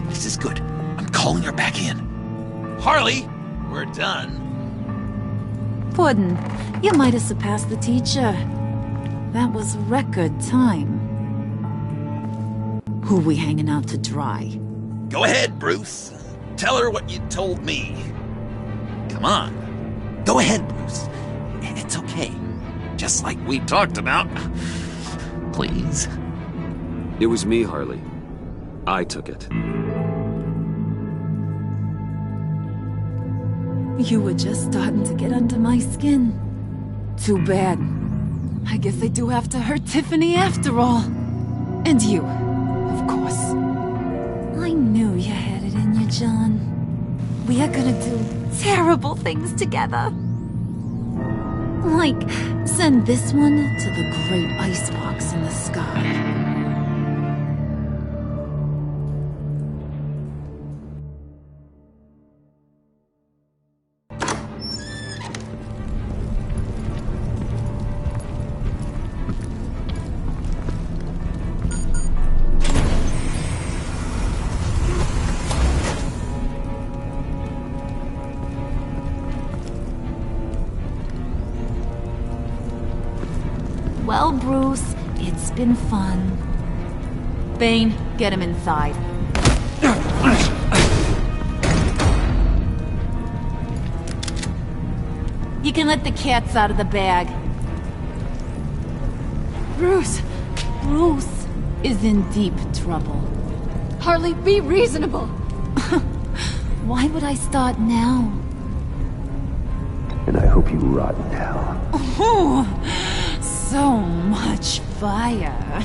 S8: This is good. I'm calling her back in. Harley, we're done.
S3: Puddin', you might have surpassed the teacher. That was record time. Who we hanging out to dry?
S8: Go ahead, Bruce. Tell her what you told me. Come on. Go ahead, Bruce. It's okay. Just like we talked about. Please.
S1: It was me, Harley. I took it.
S3: You were just starting to get under my skin. Too bad. I guess I do have to hurt Tiffany after all. And you, of course. I knew you had it in you, John. We are gonna do terrible things together. Like, send this one to the great icebox in the sky. Well, Bruce, it's been fun. Bane, get him inside. You can let the cats out of the bag.
S2: Bruce!
S3: Bruce is in deep trouble.
S2: Harley, be reasonable!
S3: Why would I start now?
S5: And I hope you rot in hell.
S3: Oh, so much fire.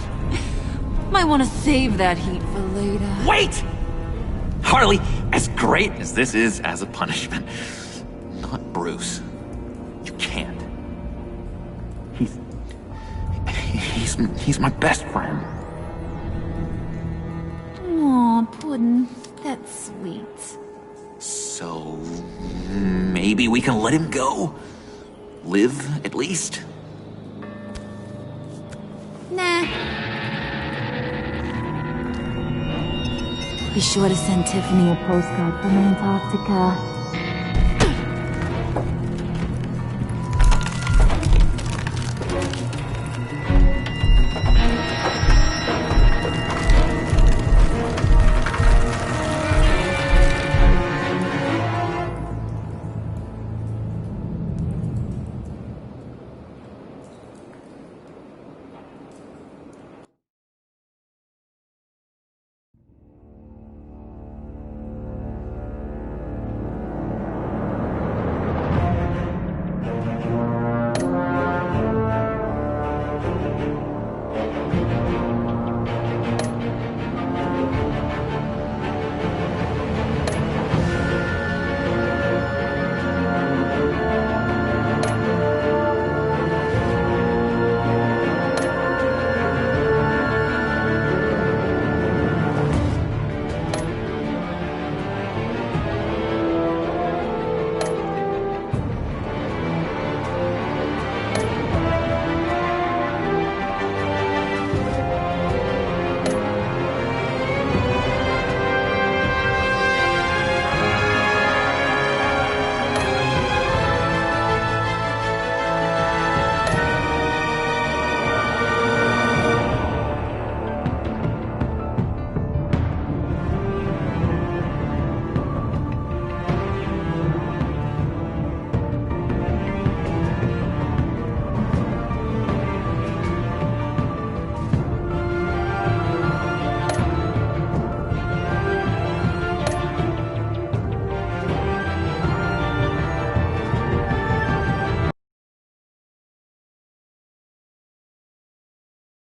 S3: Might want to save that heat for later.
S8: Wait! Harley, as great as this is as a punishment, not Bruce. You can't. He's my best friend.
S3: Aw, Puddin', that's sweet.
S8: So, maybe we can let him go? Live, at least?
S3: Nah. Be sure to send Tiffany a postcard from Antarctica.